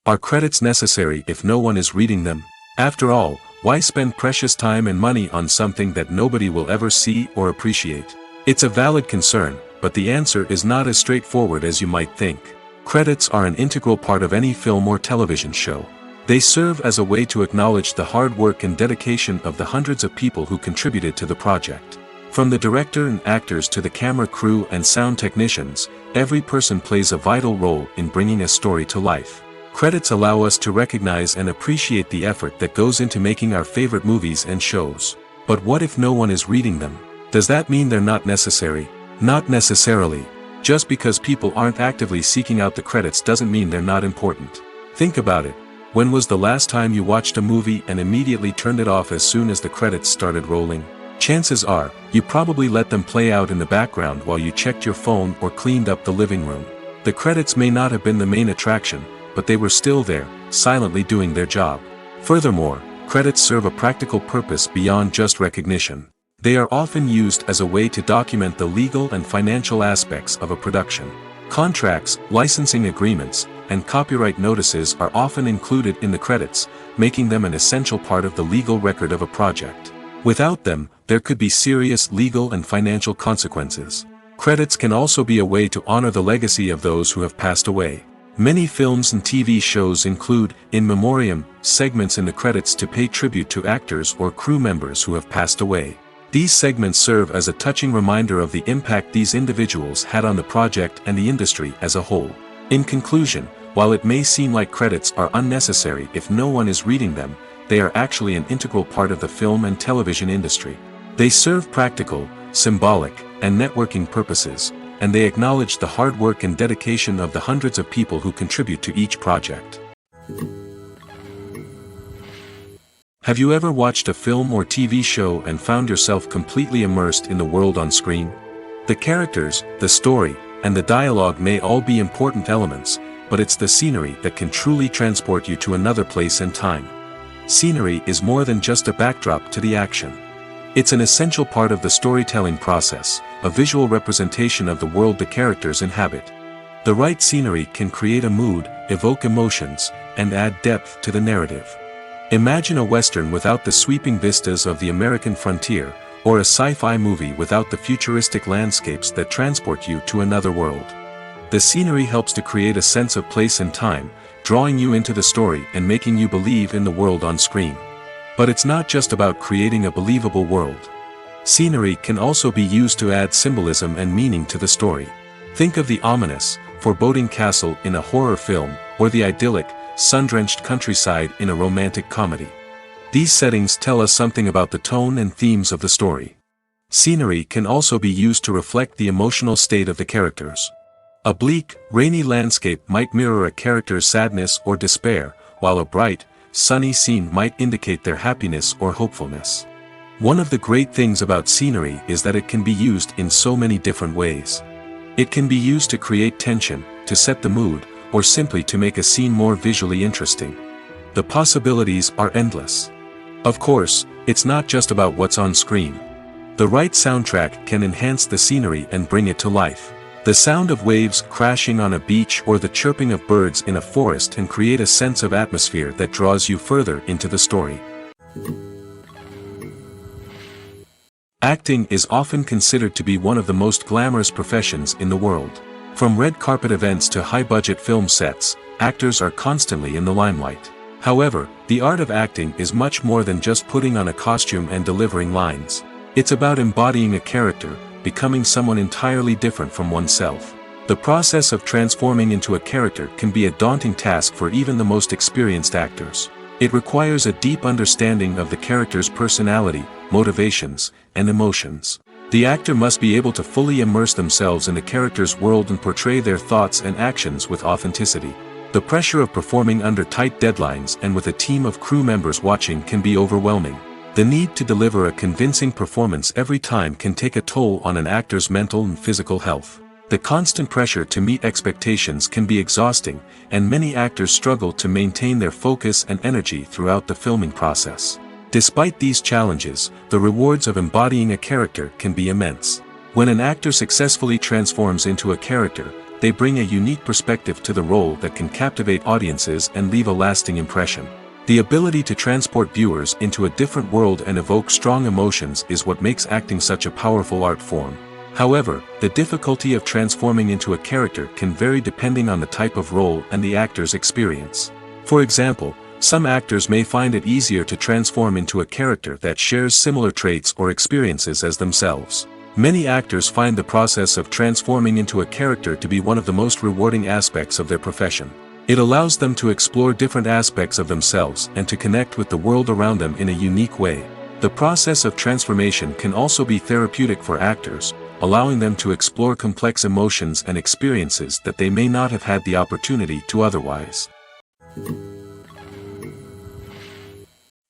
Are credits necessary if no one is reading them? After all, why spend precious time and money on something that nobody will ever see or appreciate? It's a valid concern, but the answer is not as straightforward as you might think. Credits are an integral part of any film or television show. They serve as a way to acknowledge the hard work and dedication of the hundreds of people who contributed to the project. From the director and actors to the camera crew and sound technicians, every person plays a vital role in bringing a story to life. Credits allow us to recognize and appreciate the effort that goes into making our favorite movies and shows. But what if no one is reading them? Does that mean they're not necessary? Not necessarily. Just because people aren't actively seeking out the credits doesn't mean they're not important. Think about it. When was the last time you watched a movie and immediately turned it off as soon as the credits started rolling? Chances are, you probably let them play out in the background while you checked your phone or cleaned up the living room. The credits may not have been the main attraction, but they were still there, silently doing their job. Furthermore, credits serve a practical purpose beyond just recognition. They are often used as a way to document the legal and financial aspects of a production. Contracts, licensing agreements, and copyright notices are often included in the credits, making them an essential part of the legal record of a project. Without them, there could be serious legal and financial consequences. Credits can also be a way to honor the legacy of those who have passed away. Many films and TV shows include, in memoriam, segments in the credits to pay tribute to actors or crew members who have passed away. These segments serve as a touching reminder of the impact these individuals had on the project and the industry as a whole. In conclusion, while it may seem like credits are unnecessary if no one is reading them, they are actually an integral part of the film and television industry. They serve practical, symbolic, and networking purposes, and they acknowledge the hard work and dedication of the hundreds of people who contribute to each project. Have you ever watched a film or TV show and found yourself completely immersed in the world on screen? The characters, the story, and the dialogue may all be important elements, but it's the scenery that can truly transport you to another place and time. Scenery is more than just a backdrop to the action. It's an essential part of the storytelling process, a visual representation of the world the characters inhabit. The right scenery can create a mood, evoke emotions, and add depth to the narrative. Imagine a Western without the sweeping vistas of the American frontier, or a sci-fi movie without the futuristic landscapes that transport you to another world. The scenery helps to create a sense of place and time, drawing you into the story and making you believe in the world on screen. But it's not just about creating a believable world. Scenery can also be used to add symbolism and meaning to the story. Think of the ominous, foreboding castle in a horror film, or the idyllic, sun-drenched countryside in a romantic comedy. These settings tell us something about the tone and themes of the story. Scenery can also be used to reflect the emotional state of the characters. A bleak, rainy landscape might mirror a character's sadness or despair, while a bright, sunny scene might indicate their happiness or hopefulness. One of the great things about scenery is that it can be used in so many different ways. It can be used to create tension, to set the mood, or simply to make a scene more visually interesting. The possibilities are endless. Of course, it's not just about what's on screen. The right soundtrack can enhance the scenery and bring it to life. The sound of waves crashing on a beach or the chirping of birds in a forest can create a sense of atmosphere that draws you further into the story. Acting is often considered to be one of the most glamorous professions in the world. From red carpet events to high-budget film sets, actors are constantly in the limelight. However, the art of acting is much more than just putting on a costume and delivering lines. It's about embodying a character, becoming someone entirely different from oneself. The process of transforming into a character can be a daunting task for even the most experienced actors. It requires a deep understanding of the character's personality, motivations, and emotions. The actor must be able to fully immerse themselves in the character's world and portray their thoughts and actions with authenticity. The pressure of performing under tight deadlines and with a team of crew members watching can be overwhelming. The need to deliver a convincing performance every time can take a toll on an actor's mental and physical health. The constant pressure to meet expectations can be exhausting, and many actors struggle to maintain their focus and energy throughout the filming process. Despite these challenges, the rewards of embodying a character can be immense. When an actor successfully transforms into a character, they bring a unique perspective to the role that can captivate audiences and leave a lasting impression. The ability to transport viewers into a different world and evoke strong emotions is what makes acting such a powerful art form. However, the difficulty of transforming into a character can vary depending on the type of role and the actor's experience. For example, some actors may find it easier to transform into a character that shares similar traits or experiences as themselves. Many actors find the process of transforming into a character to be one of the most rewarding aspects of their profession. It allows them to explore different aspects of themselves and to connect with the world around them in a unique way. The process of transformation can also be therapeutic for actors, allowing them to explore complex emotions and experiences that they may not have had the opportunity to otherwise.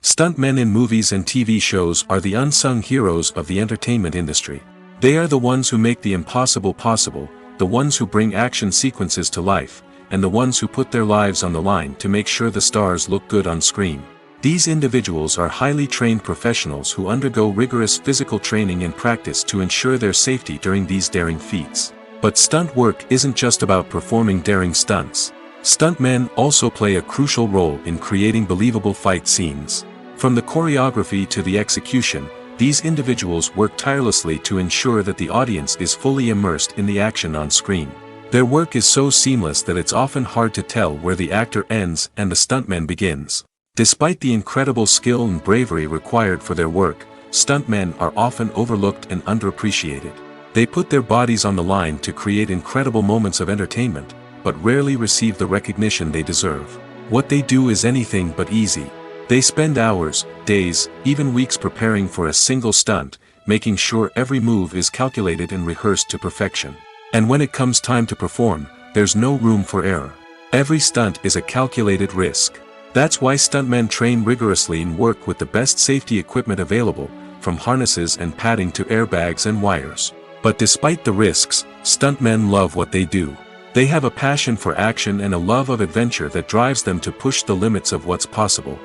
Stuntmen in movies and TV shows are the unsung heroes of the entertainment industry. They are the ones who make the impossible possible, the ones who bring action sequences to life, and the ones who put their lives on the line to make sure the stars look good on screen. These individuals are highly trained professionals who undergo rigorous physical training and practice to ensure their safety during these daring feats. But stunt work isn't just about performing daring stunts. Stuntmen also play a crucial role in creating believable fight scenes. From the choreography to the execution, these individuals work tirelessly to ensure that the audience is fully immersed in the action on screen. Their work is so seamless that it's often hard to tell where the actor ends and the stuntman begins. Despite the incredible skill and bravery required for their work, stuntmen are often overlooked and underappreciated. They put their bodies on the line to create incredible moments of entertainment, but rarely receive the recognition they deserve. What they do is anything but easy. They spend hours, days, even weeks preparing for a single stunt, making sure every move is calculated and rehearsed to perfection. And when it comes time to perform, there's no room for error. Every stunt is a calculated risk. That's why stuntmen train rigorously and work with the best safety equipment available, from harnesses and padding to airbags and wires. But despite the risks, stuntmen love what they do. They have a passion for action and a love of adventure that drives them to push the limits of what's possible.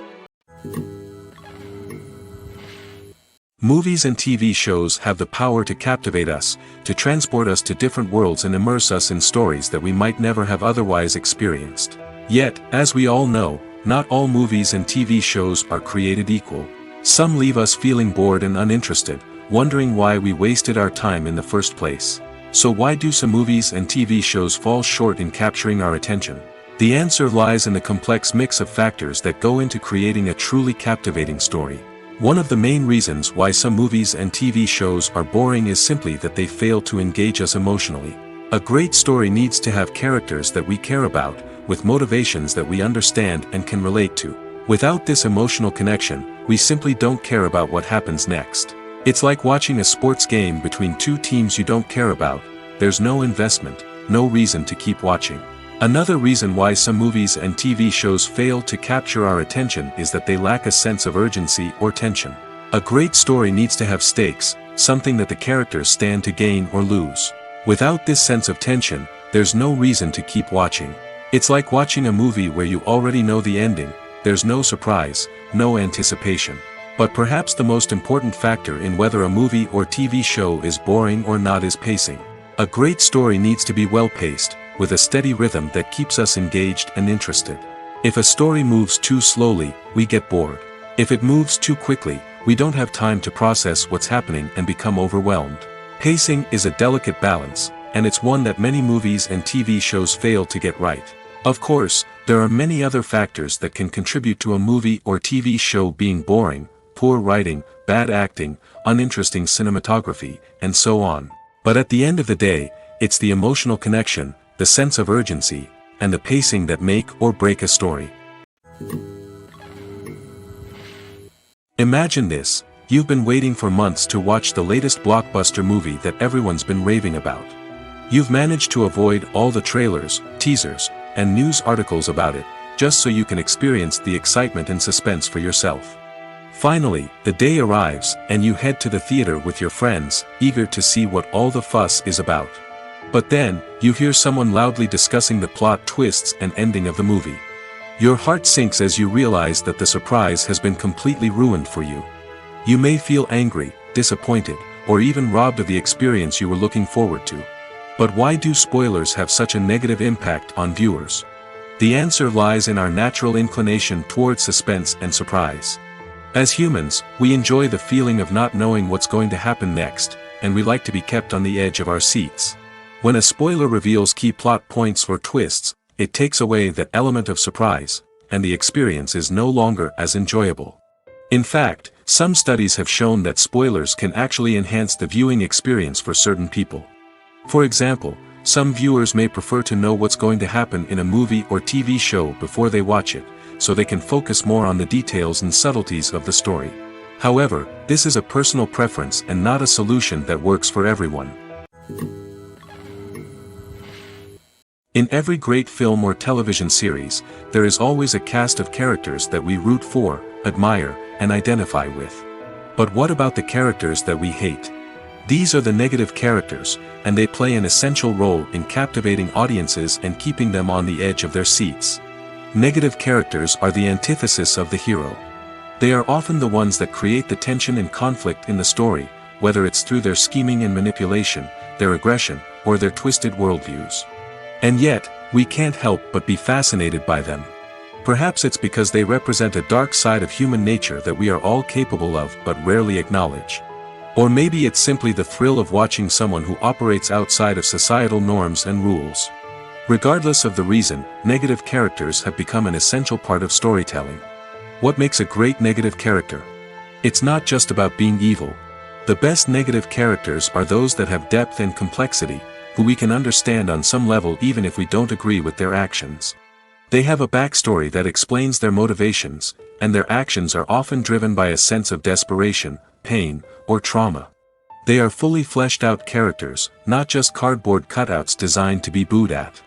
Movies and TV shows have the power to captivate us, to transport us to different worlds and immerse us in stories that we might never have otherwise experienced. Yet, as we all know, not all movies and TV shows are created equal. Some leave us feeling bored and uninterested, wondering why we wasted our time in the first place. So why do some movies and TV shows fall short in capturing our attention? The answer lies in the complex mix of factors that go into creating a truly captivating story. One of the main reasons why some movies and TV shows are boring is simply that they fail to engage us emotionally. A great story needs to have characters that we care about, with motivations that we understand and can relate to. Without this emotional connection, we simply don't care about what happens next. It's like watching a sports game between two teams you don't care about. There's no investment, no reason to keep watching. Another reason why some movies and TV shows fail to capture our attention is that they lack a sense of urgency or tension. A great story needs to have stakes, something that the characters stand to gain or lose. Without this sense of tension, there's no reason to keep watching. It's like watching a movie where you already know the ending, there's no surprise, no anticipation. But perhaps the most important factor in whether a movie or TV show is boring or not is pacing. A great story needs to be well-paced, with a steady rhythm that keeps us engaged and interested. If a story moves too slowly, we get bored. If it moves too quickly, we don't have time to process what's happening and become overwhelmed. Pacing is a delicate balance, and it's one that many movies and TV shows fail to get right. Of course, there are many other factors that can contribute to a movie or TV show being boring: poor writing, bad acting, uninteresting cinematography, and so on. But at the end of the day, it's the emotional connection, the sense of urgency, and the pacing that make or break a story. Imagine this: you've been waiting for months to watch the latest blockbuster movie that everyone's been raving about. You've managed to avoid all the trailers, teasers, and news articles about it, just so you can experience the excitement and suspense for yourself. Finally, the day arrives, and you head to the theater with your friends, eager to see what all the fuss is about. But then, you hear someone loudly discussing the plot twists and ending of the movie. Your heart sinks as you realize that the surprise has been completely ruined for you. You may feel angry, disappointed, or even robbed of the experience you were looking forward to. But why do spoilers have such a negative impact on viewers? The answer lies in our natural inclination towards suspense and surprise. As humans, we enjoy the feeling of not knowing what's going to happen next, and we like to be kept on the edge of our seats. When a spoiler reveals key plot points or twists, it takes away that element of surprise, and the experience is no longer as enjoyable. In fact, some studies have shown that spoilers can actually enhance the viewing experience for certain people. For example, some viewers may prefer to know what's going to happen in a movie or TV show before they watch it, so they can focus more on the details and subtleties of the story. However, this is a personal preference and not a solution that works for everyone. In every great film or television series, there is always a cast of characters that we root for, admire, and identify with. But what about the characters that we hate? These are the negative characters, and they play an essential role in captivating audiences and keeping them on the edge of their seats. Negative characters are the antithesis of the hero. They are often the ones that create the tension and conflict in the story, whether it's through their scheming and manipulation, their aggression, or their twisted worldviews. And yet, we can't help but be fascinated by them. Perhaps it's because they represent a dark side of human nature that we are all capable of but rarely acknowledge. Or maybe it's simply the thrill of watching someone who operates outside of societal norms and rules. Regardless of the reason, negative characters have become an essential part of storytelling. What makes a great negative character? It's not just about being evil. The best negative characters are those that have depth and complexity, who we can understand on some level even if we don't agree with their actions. They have a backstory that explains their motivations, and their actions are often driven by a sense of desperation, pain, or trauma. They are fully fleshed out characters, not just cardboard cutouts designed to be booed at.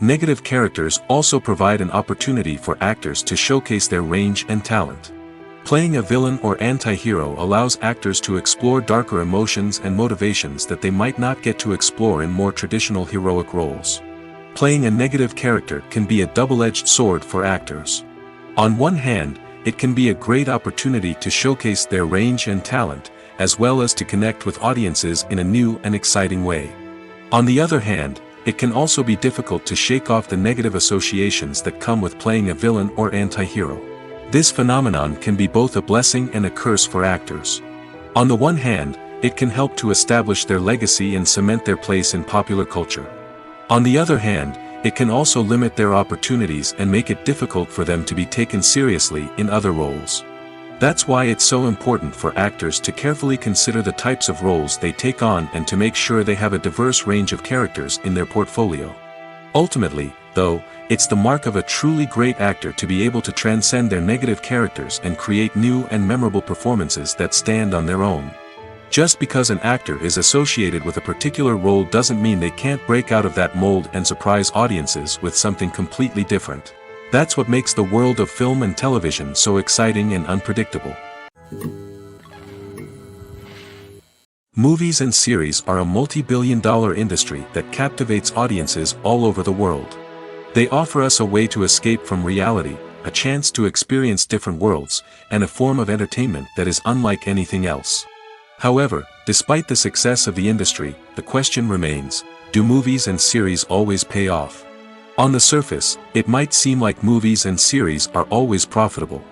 Negative characters also provide an opportunity for actors to showcase their range and talent. Playing a villain or anti-hero allows actors to explore darker emotions and motivations that they might not get to explore in more traditional heroic roles. Playing a negative character can be a double-edged sword for actors. On one hand, it can be a great opportunity to showcase their range and talent, as well as to connect with audiences in a new and exciting way. On the other hand, it can also be difficult to shake off the negative associations that come with playing a villain or anti-hero. This phenomenon can be both a blessing and a curse for actors. On the one hand, it can help to establish their legacy and cement their place in popular culture. On the other hand, it can also limit their opportunities and make it difficult for them to be taken seriously in other roles. That's why it's so important for actors to carefully consider the types of roles they take on and to make sure they have a diverse range of characters in their portfolio. Ultimately, though, it's the mark of a truly great actor to be able to transcend their negative characters and create new and memorable performances that stand on their own. Just because an actor is associated with a particular role doesn't mean they can't break out of that mold and surprise audiences with something completely different. That's what makes the world of film and television so exciting and unpredictable. Movies and series are a multi-billion-dollar industry that captivates audiences all over the world. They offer us a way to escape from reality, a chance to experience different worlds, and a form of entertainment that is unlike anything else. However, despite the success of the industry, the question remains, do movies and series always pay off? On the surface, it might seem like movies and series are always profitable.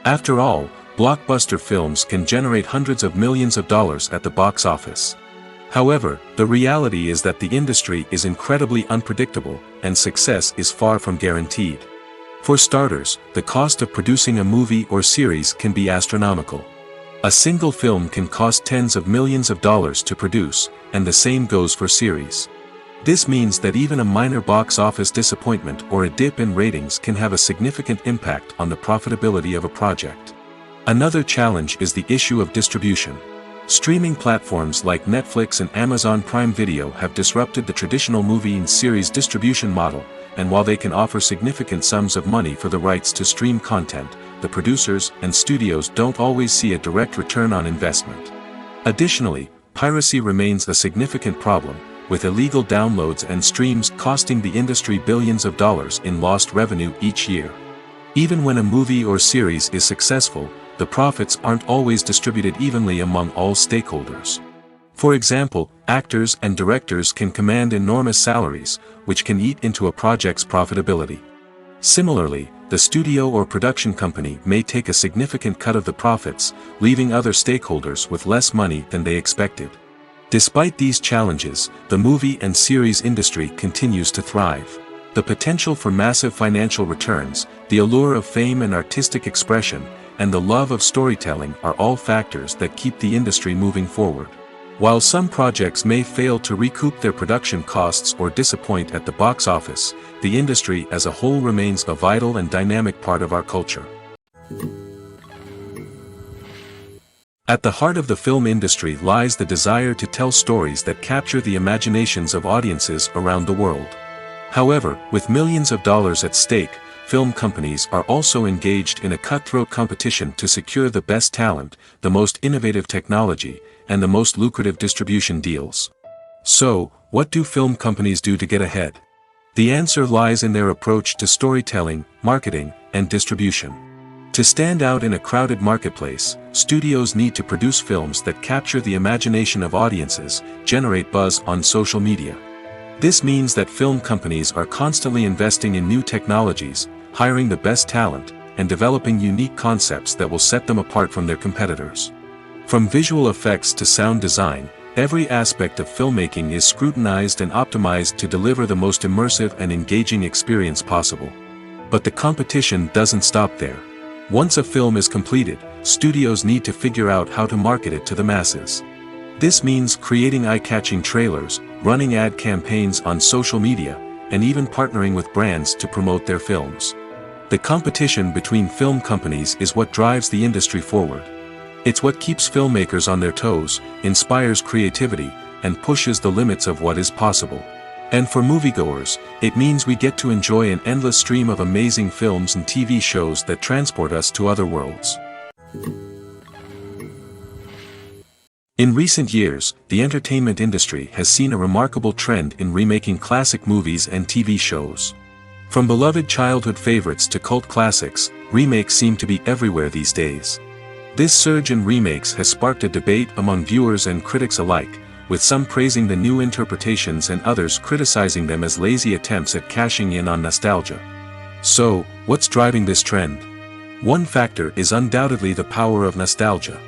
After all, blockbuster films can generate hundreds of millions of dollars at the box office. However, the reality is that the industry is incredibly unpredictable, and success is far from guaranteed. For starters, the cost of producing a movie or series can be astronomical. A single film can cost tens of millions of dollars to produce, and the same goes for series. This means that even a minor box office disappointment or a dip in ratings can have a significant impact on the profitability of a project. Another challenge is the issue of distribution. Streaming platforms like Netflix and Amazon Prime Video have disrupted the traditional movie and series distribution model, and while they can offer significant sums of money for the rights to stream content, the producers and studios don't always see a direct return on investment. Additionally, piracy remains a significant problem, with illegal downloads and streams costing the industry billions of dollars in lost revenue each year. Even when a movie or series is successful, the profits aren't always distributed evenly among all stakeholders. For example, actors and directors can command enormous salaries, which can eat into a project's profitability. Similarly, the studio or production company may take a significant cut of the profits, leaving other stakeholders with less money than they expected. Despite these challenges, the movie and series industry continues to thrive. The potential for massive financial returns, the allure of fame and artistic expression, and the love of storytelling are all factors that keep the industry moving forward. While some projects may fail to recoup their production costs or disappoint at the box office, the industry as a whole remains a vital and dynamic part of our culture. At the heart of the film industry lies the desire to tell stories that capture the imaginations of audiences around the world. However, with millions of dollars at stake, film companies are also engaged in a cutthroat competition to secure the best talent, the most innovative technology, and the most lucrative distribution deals. So, what do film companies do to get ahead? The answer lies in their approach to storytelling, marketing, and distribution. To stand out in a crowded marketplace, studios need to produce films that capture the imagination of audiences, generate buzz on social media. This means that film companies are constantly investing in new technologies, hiring the best talent, and developing unique concepts that will set them apart from their competitors. From visual effects to sound design, every aspect of filmmaking is scrutinized and optimized to deliver the most immersive and engaging experience possible. But the competition doesn't stop there. Once a film is completed, studios need to figure out how to market it to the masses. This means creating eye-catching trailers, running ad campaigns on social media, and even partnering with brands to promote their films. The competition between film companies is what drives the industry forward. It's what keeps filmmakers on their toes, inspires creativity, and pushes the limits of what is possible. And for moviegoers, it means we get to enjoy an endless stream of amazing films and TV shows that transport us to other worlds. In recent years, the entertainment industry has seen a remarkable trend in remaking classic movies and TV shows. From beloved childhood favorites to cult classics, remakes seem to be everywhere these days. This surge in remakes has sparked a debate among viewers and critics alike, with some praising the new interpretations and others criticizing them as lazy attempts at cashing in on nostalgia. So, what's driving this trend? One factor is undoubtedly the power of nostalgia.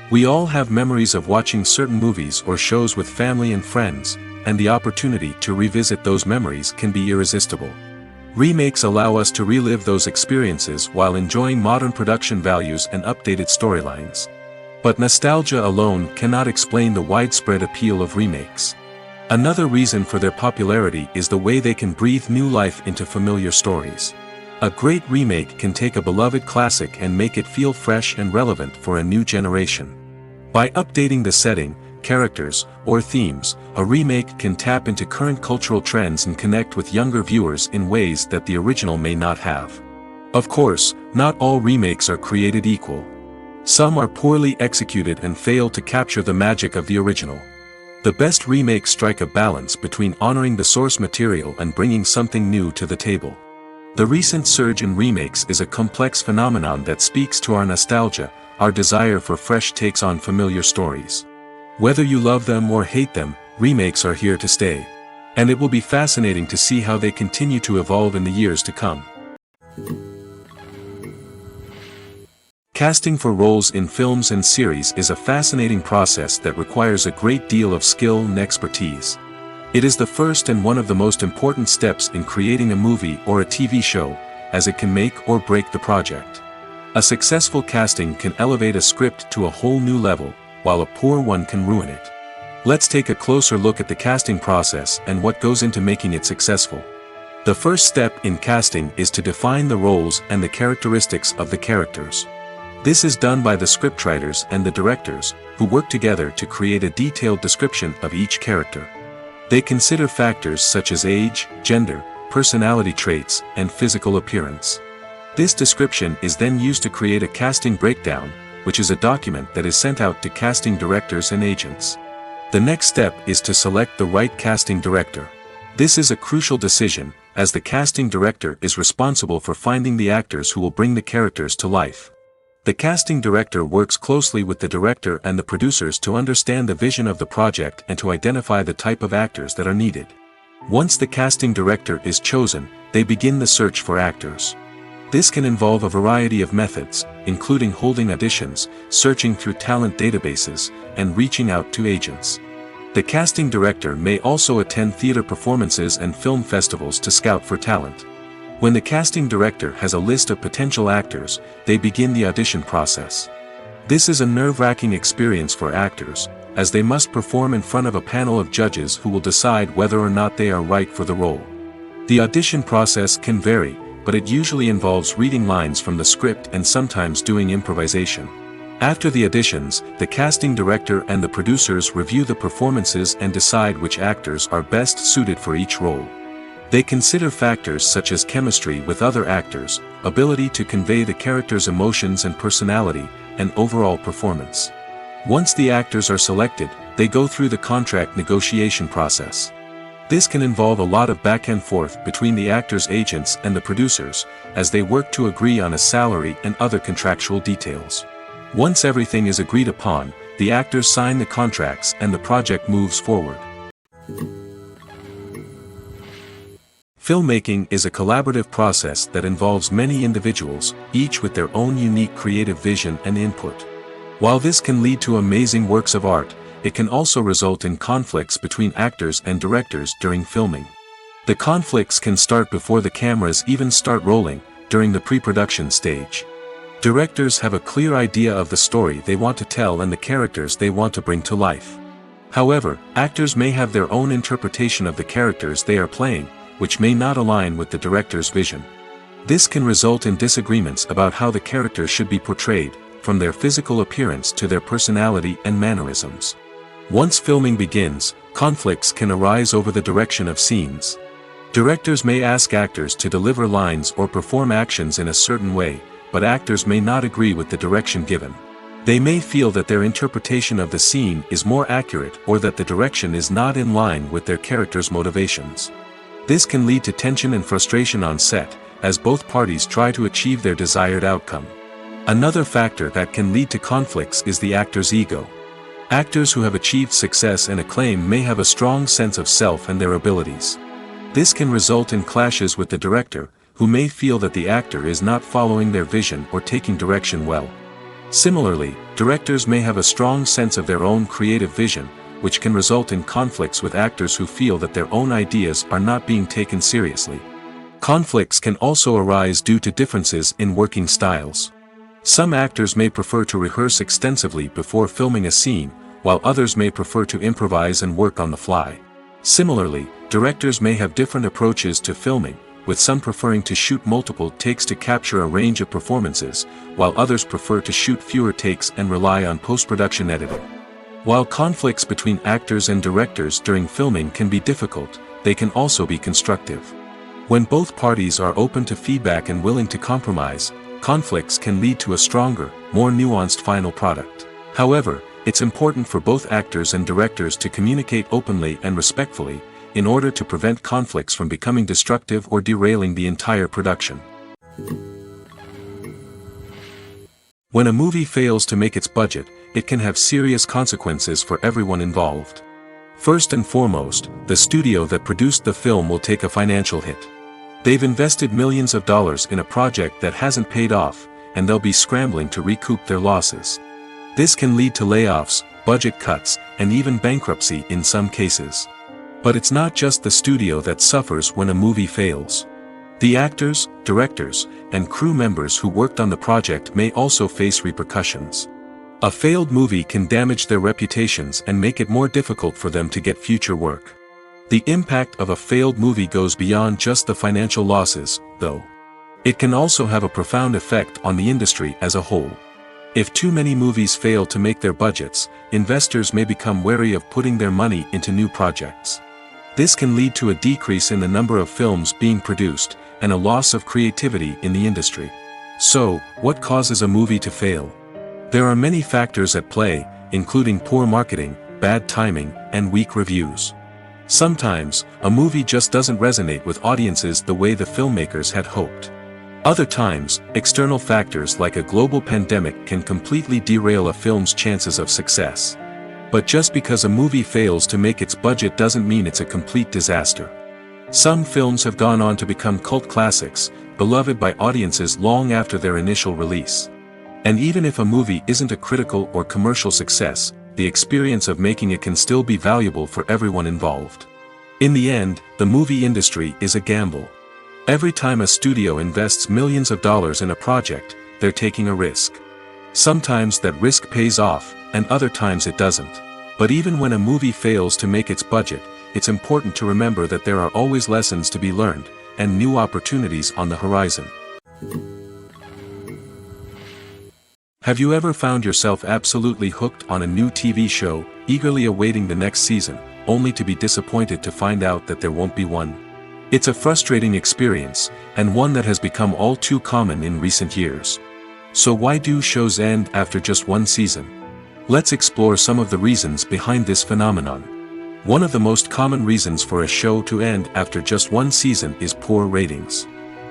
We all have memories of watching certain movies or shows with family and friends, and the opportunity to revisit those memories can be irresistible. Remakes allow us to relive those experiences while enjoying modern production values and updated storylines. But nostalgia alone cannot explain the widespread appeal of remakes. Another reason for their popularity is the way they can breathe new life into familiar stories. A great remake can take a beloved classic and make it feel fresh and relevant for a new generation. By updating the setting, characters, or themes, a remake can tap into current cultural trends and connect with younger viewers in ways that the original may not have. Of course, not all remakes are created equal. Some are poorly executed and fail to capture the magic of the original. The best remakes strike a balance between honoring the source material and bringing something new to the table. The recent surge in remakes is a complex phenomenon that speaks to our nostalgia, our desire for fresh takes on familiar stories. Whether you love them or hate them, remakes are here to stay. And it will be fascinating to see how they continue to evolve in the years to come. Casting for roles in films and series is a fascinating process that requires a great deal of skill and expertise. It is the first and one of the most important steps in creating a movie or a TV show, as it can make or break the project. A successful casting can elevate a script to a whole new level, while a poor one can ruin it. Let's take a closer look at the casting process and what goes into making it successful. The first step in casting is to define the roles and the characteristics of the characters. This is done by the scriptwriters and the directors, who work together to create a detailed description of each character. They consider factors such as age, gender, personality traits, and physical appearance. This description is then used to create a casting breakdown, which is a document that is sent out to casting directors and agents. The next step is to select the right casting director. This is a crucial decision, as the casting director is responsible for finding the actors who will bring the characters to life. The casting director works closely with the director and the producers to understand the vision of the project and to identify the type of actors that are needed. Once the casting director is chosen, they begin the search for actors. This can involve a variety of methods, including holding auditions, searching through talent databases, and reaching out to agents. The casting director may also attend theater performances and film festivals to scout for talent. When the casting director has a list of potential actors, they begin the audition process. This is a nerve-wracking experience for actors, as they must perform in front of a panel of judges who will decide whether or not they are right for the role. The audition process can vary, but it usually involves reading lines from the script and sometimes doing improvisation. After the auditions, the casting director and the producers review the performances and decide which actors are best suited for each role. They consider factors such as chemistry with other actors, ability to convey the character's emotions and personality, and overall performance. Once the actors are selected, they go through the contract negotiation process. This can involve a lot of back and forth between the actors' agents and the producers, as they work to agree on a salary and other contractual details. Once everything is agreed upon, the actors sign the contracts and the project moves forward. Filmmaking is a collaborative process that involves many individuals, each with their own unique creative vision and input. While this can lead to amazing works of art, it can also result in conflicts between actors and directors during filming. The conflicts can start before the cameras even start rolling, during the pre-production stage. Directors have a clear idea of the story they want to tell and the characters they want to bring to life. However, actors may have their own interpretation of the characters they are playing, which may not align with the director's vision. This can result in disagreements about how the characters should be portrayed, from their physical appearance to their personality and mannerisms. Once filming begins, conflicts can arise over the direction of scenes. Directors may ask actors to deliver lines or perform actions in a certain way, but actors may not agree with the direction given. They may feel that their interpretation of the scene is more accurate or that the direction is not in line with their character's motivations. This can lead to tension and frustration on set, as both parties try to achieve their desired outcome. Another factor that can lead to conflicts is the actor's ego. Actors who have achieved success and acclaim may have a strong sense of self and their abilities. This can result in clashes with the director, who may feel that the actor is not following their vision or taking direction well. Similarly, directors may have a strong sense of their own creative vision, which can result in conflicts with actors who feel that their own ideas are not being taken seriously. Conflicts can also arise due to differences in working styles. Some actors may prefer to rehearse extensively before filming a scene, while others may prefer to improvise and work on the fly. Similarly, directors may have different approaches to filming, with some preferring to shoot multiple takes to capture a range of performances, while others prefer to shoot fewer takes and rely on post-production editing. While conflicts between actors and directors during filming can be difficult, they can also be constructive. When both parties are open to feedback and willing to compromise, conflicts can lead to a stronger, more nuanced final product. However, it's important for both actors and directors to communicate openly and respectfully, in order to prevent conflicts from becoming destructive or derailing the entire production. When a movie fails to make its budget, it can have serious consequences for everyone involved. First and foremost, the studio that produced the film will take a financial hit. They've invested millions of dollars in a project that hasn't paid off, and they'll be scrambling to recoup their losses. This can lead to layoffs, budget cuts, and even bankruptcy in some cases. But it's not just the studio that suffers when a movie fails. The actors, directors, and crew members who worked on the project may also face repercussions. A failed movie can damage their reputations and make it more difficult for them to get future work. The impact of a failed movie goes beyond just the financial losses, though. It can also have a profound effect on the industry as a whole. If too many movies fail to make their budgets, investors may become wary of putting their money into new projects. This can lead to a decrease in the number of films being produced, and a loss of creativity in the industry. So, what causes a movie to fail? There are many factors at play, including poor marketing, bad timing and weak reviews. Sometimes, a movie just doesn't resonate with audiences the way the filmmakers had hoped. Other times, external factors like a global pandemic can completely derail a film's chances of success. But just because a movie fails to make its budget doesn't mean it's a complete disaster. Some films have gone on to become cult classics, beloved by audiences long after their initial release. And even if a movie isn't a critical or commercial success, the experience of making it can still be valuable for everyone involved. In the end, the movie industry is a gamble. Every time a studio invests millions of dollars in a project, they're taking a risk. Sometimes that risk pays off, and other times it doesn't. But even when a movie fails to make its budget, it's important to remember that there are always lessons to be learned, and new opportunities on the horizon. Have you ever found yourself absolutely hooked on a new TV show, eagerly awaiting the next season, only to be disappointed to find out that there won't be one? It's a frustrating experience, and one that has become all too common in recent years. So why do shows end after just one season? Let's explore some of the reasons behind this phenomenon. One of the most common reasons for a show to end after just one season is poor ratings.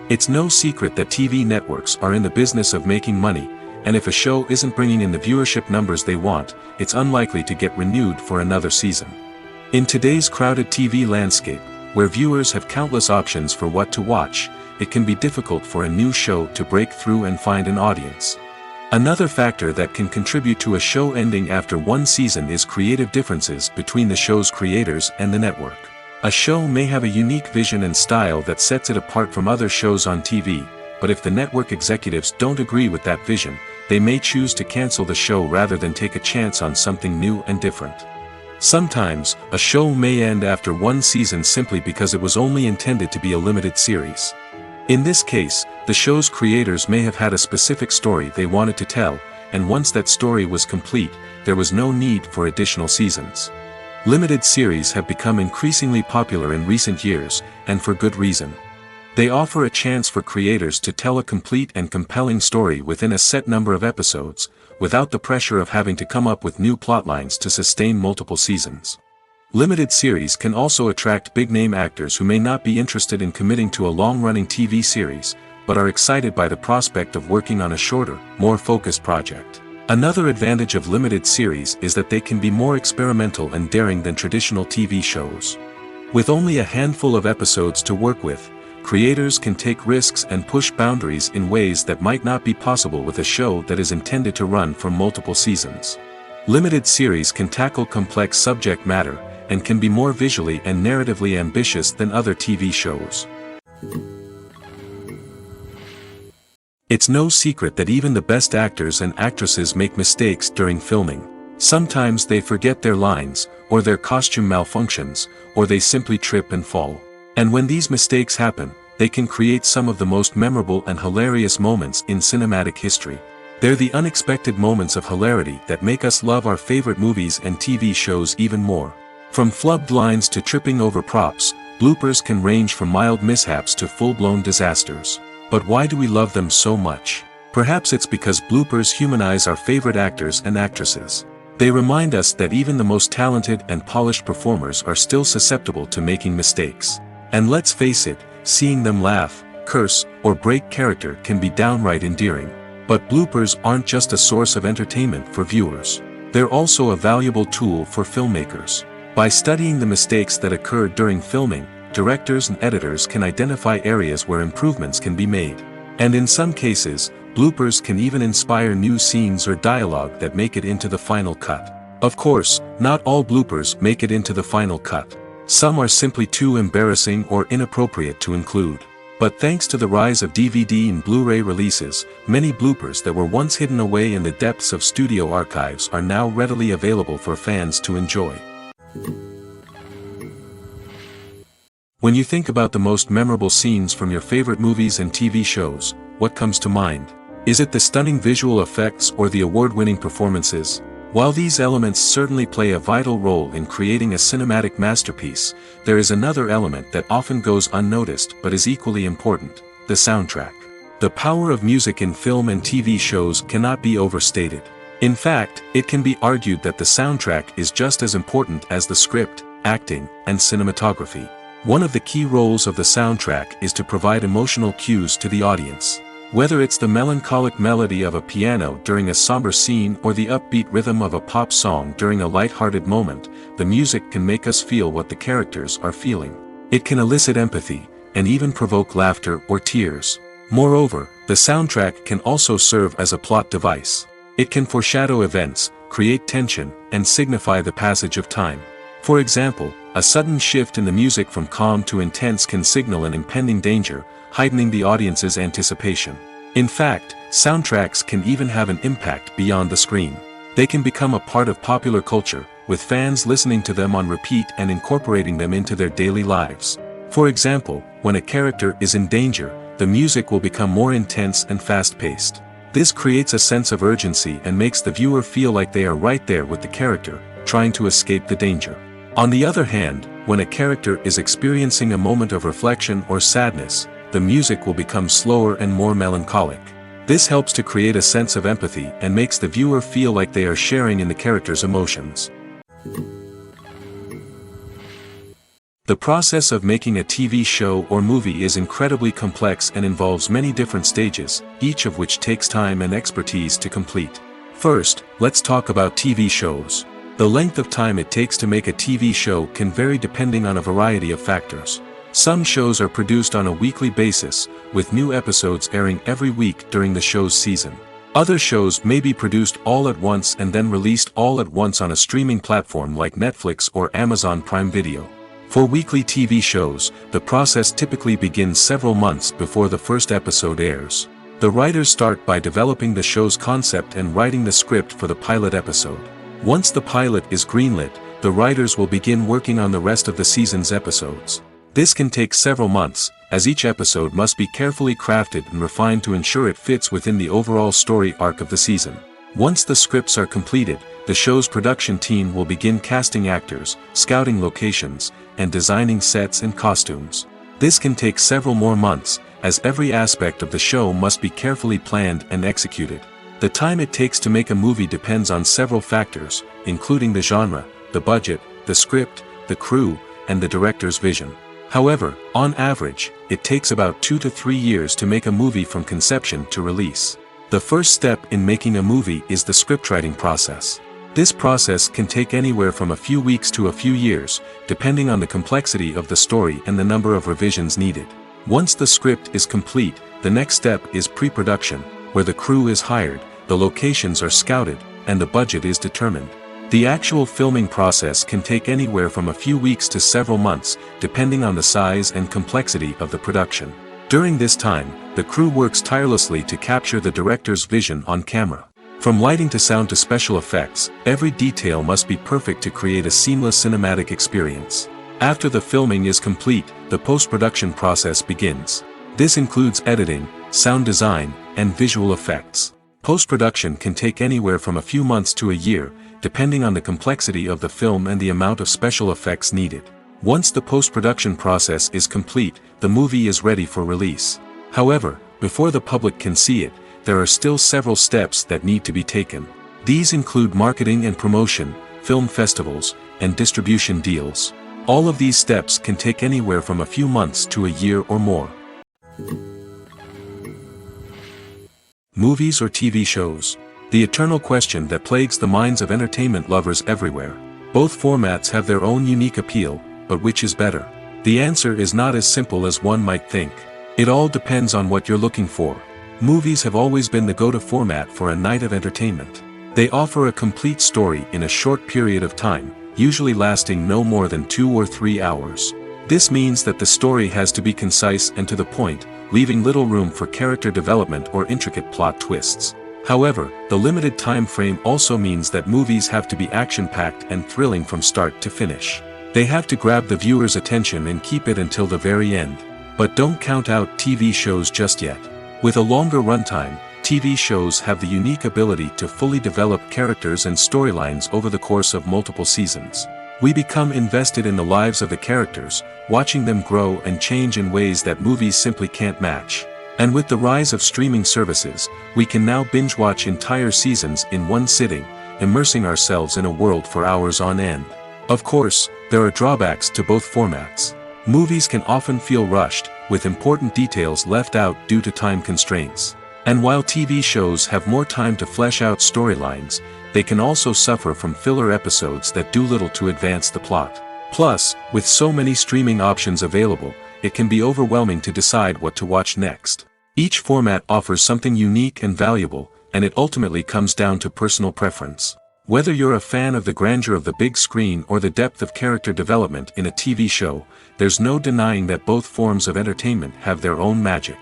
It's no secret that TV networks are in the business of making money, and if a show isn't bringing in the viewership numbers they want, it's unlikely to get renewed for another season. In today's crowded TV landscape, where viewers have countless options for what to watch, it can be difficult for a new show to break through and find an audience. Another factor that can contribute to a show ending after one season is creative differences between the show's creators and the network. A show may have a unique vision and style that sets it apart from other shows on TV, but if the network executives don't agree with that vision, they may choose to cancel the show rather than take a chance on something new and different. Sometimes, a show may end after one season simply because it was only intended to be a limited series. In this case, the show's creators may have had a specific story they wanted to tell, and once that story was complete, there was no need for additional seasons. Limited series have become increasingly popular in recent years, and for good reason. They offer a chance for creators to tell a complete and compelling story within a set number of episodes, without the pressure of having to come up with new plotlines to sustain multiple seasons. Limited series can also attract big-name actors who may not be interested in committing to a long-running TV series, but are excited by the prospect of working on a shorter, more focused project. Another advantage of limited series is that they can be more experimental and daring than traditional TV shows. With only a handful of episodes to work with, creators can take risks and push boundaries in ways that might not be possible with a show that is intended to run for multiple seasons. Limited series can tackle complex subject matter, and can be more visually and narratively ambitious than other TV shows. It's no secret that even the best actors and actresses make mistakes during filming. Sometimes they forget their lines, or their costume malfunctions, or they simply trip and fall. And when these mistakes happen, they can create some of the most memorable and hilarious moments in cinematic history. They're the unexpected moments of hilarity that make us love our favorite movies and TV shows even more. From flubbed lines to tripping over props, bloopers can range from mild mishaps to full-blown disasters. But why do we love them so much? Perhaps it's because bloopers humanize our favorite actors and actresses. They remind us that even the most talented and polished performers are still susceptible to making mistakes. And let's face it, seeing them laugh, curse, or break character can be downright endearing. But bloopers aren't just a source of entertainment for viewers. They're also a valuable tool for filmmakers. By studying the mistakes that occurred during filming, directors and editors can identify areas where improvements can be made. And in some cases, bloopers can even inspire new scenes or dialogue that make it into the final cut. Of course, not all bloopers make it into the final cut. Some are simply too embarrassing or inappropriate to include. But thanks to the rise of DVD and Blu-ray releases, many bloopers that were once hidden away in the depths of studio archives are now readily available for fans to enjoy. When you think about the most memorable scenes from your favorite movies and TV shows, what comes to mind? Is it the stunning visual effects or the award-winning performances? While these elements certainly play a vital role in creating a cinematic masterpiece, there is another element that often goes unnoticed but is equally important: the soundtrack. The power of music in film and TV shows cannot be overstated. In fact, it can be argued that the soundtrack is just as important as the script, acting, and cinematography. One of the key roles of the soundtrack is to provide emotional cues to the audience. Whether it's the melancholic melody of a piano during a somber scene or the upbeat rhythm of a pop song during a light-hearted moment, the music can make us feel what the characters are feeling. It can elicit empathy, and even provoke laughter or tears. Moreover, the soundtrack can also serve as a plot device. It can foreshadow events, create tension, and signify the passage of time. For example, a sudden shift in the music from calm to intense can signal an impending danger, heightening the audience's anticipation. In fact, soundtracks can even have an impact beyond the screen. They can become a part of popular culture, with fans listening to them on repeat and incorporating them into their daily lives. For example, when a character is in danger, the music will become more intense and fast-paced. This creates a sense of urgency and makes the viewer feel like they are right there with the character, trying to escape the danger. On the other hand, when a character is experiencing a moment of reflection or sadness, the music will become slower and more melancholic. This helps to create a sense of empathy and makes the viewer feel like they are sharing in the character's emotions. The process of making a TV show or movie is incredibly complex and involves many different stages, each of which takes time and expertise to complete. First, let's talk about TV shows. The length of time it takes to make a TV show can vary depending on a variety of factors. Some shows are produced on a weekly basis, with new episodes airing every week during the show's season. Other shows may be produced all at once and then released all at once on a streaming platform like Netflix or Amazon Prime Video. For weekly TV shows, the process typically begins several months before the first episode airs. The writers start by developing the show's concept and writing the script for the pilot episode. Once the pilot is greenlit, the writers will begin working on the rest of the season's episodes. This can take several months, as each episode must be carefully crafted and refined to ensure it fits within the overall story arc of the season. Once the scripts are completed, the show's production team will begin casting actors, scouting locations, and designing sets and costumes. This can take several more months, as every aspect of the show must be carefully planned and executed. The time it takes to make a movie depends on several factors, including the genre, the budget, the script, the crew, and the director's vision. However, on average, it takes about 2 to 3 years to make a movie from conception to release. The first step in making a movie is the scriptwriting process. This process can take anywhere from a few weeks to a few years, depending on the complexity of the story and the number of revisions needed. Once the script is complete, the next step is pre-production, where the crew is hired, the locations are scouted, and the budget is determined. The actual filming process can take anywhere from a few weeks to several months, depending on the size and complexity of the production. During this time, the crew works tirelessly to capture the director's vision on camera. From lighting to sound to special effects, every detail must be perfect to create a seamless cinematic experience. After the filming is complete, the post-production process begins. This includes editing, sound design, and visual effects. Post-production can take anywhere from a few months to a year, depending on the complexity of the film and the amount of special effects needed. Once the post-production process is complete, the movie is ready for release. However, before the public can see it, there are still several steps that need to be taken. These include marketing and promotion, film festivals, and distribution deals. All of these steps can take anywhere from a few months to a year or more. Movies or TV shows? The eternal question that plagues the minds of entertainment lovers everywhere. Both formats have their own unique appeal, but which is better? The answer is not as simple as one might think. It all depends on what you're looking for. Movies have always been the go-to format for a night of entertainment. They offer a complete story in a short period of time, usually lasting no more than 2 or 3 hours. This means that the story has to be concise and to the point, leaving little room for character development or intricate plot twists. However, the limited time frame also means that movies have to be action-packed and thrilling from start to finish. They have to grab the viewer's attention and keep it until the very end. But don't count out TV shows just yet. With a longer runtime, TV shows have the unique ability to fully develop characters and storylines over the course of multiple seasons. We become invested in the lives of the characters, watching them grow and change in ways that movies simply can't match. And with the rise of streaming services, we can now binge-watch entire seasons in one sitting, immersing ourselves in a world for hours on end. Of course, there are drawbacks to both formats. Movies can often feel rushed, with important details left out due to time constraints. And while TV shows have more time to flesh out storylines, they can also suffer from filler episodes that do little to advance the plot. Plus, with so many streaming options available, it can be overwhelming to decide what to watch next. Each format offers something unique and valuable, and it ultimately comes down to personal preference. Whether you're a fan of the grandeur of the big screen or the depth of character development in a TV show, there's no denying that both forms of entertainment have their own magic.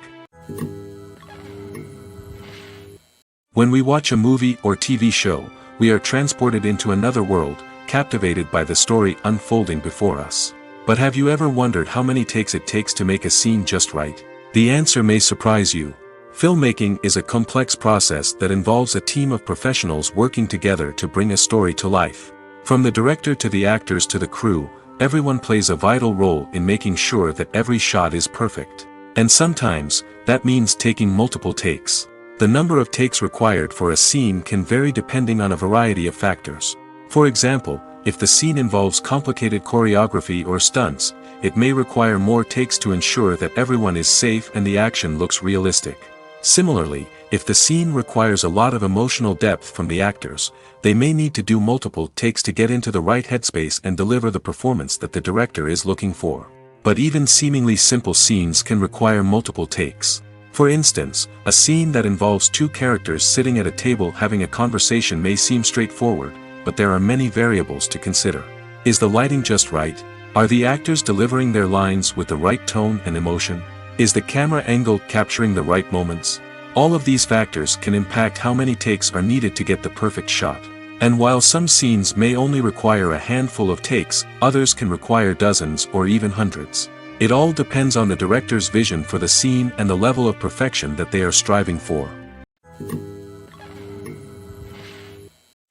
When we watch a movie or TV show, we are transported into another world, captivated by the story unfolding before us. But have you ever wondered how many takes it takes to make a scene just right? The answer may surprise you. Filmmaking is a complex process that involves a team of professionals working together to bring a story to life. From the director to the actors to the crew, everyone plays a vital role in making sure that every shot is perfect. And sometimes, that means taking multiple takes. The number of takes required for a scene can vary depending on a variety of factors. For example, if the scene involves complicated choreography or stunts, it may require more takes to ensure that everyone is safe and the action looks realistic. Similarly, if the scene requires a lot of emotional depth from the actors, they may need to do multiple takes to get into the right headspace and deliver the performance that the director is looking for. But even seemingly simple scenes can require multiple takes. For instance, a scene that involves two characters sitting at a table having a conversation may seem straightforward, but there are many variables to consider. Is the lighting just right? Are the actors delivering their lines with the right tone and emotion? Is the camera angle capturing the right moments? All of these factors can impact how many takes are needed to get the perfect shot. And while some scenes may only require a handful of takes, others can require dozens or even hundreds. It all depends on the director's vision for the scene and the level of perfection that they are striving for.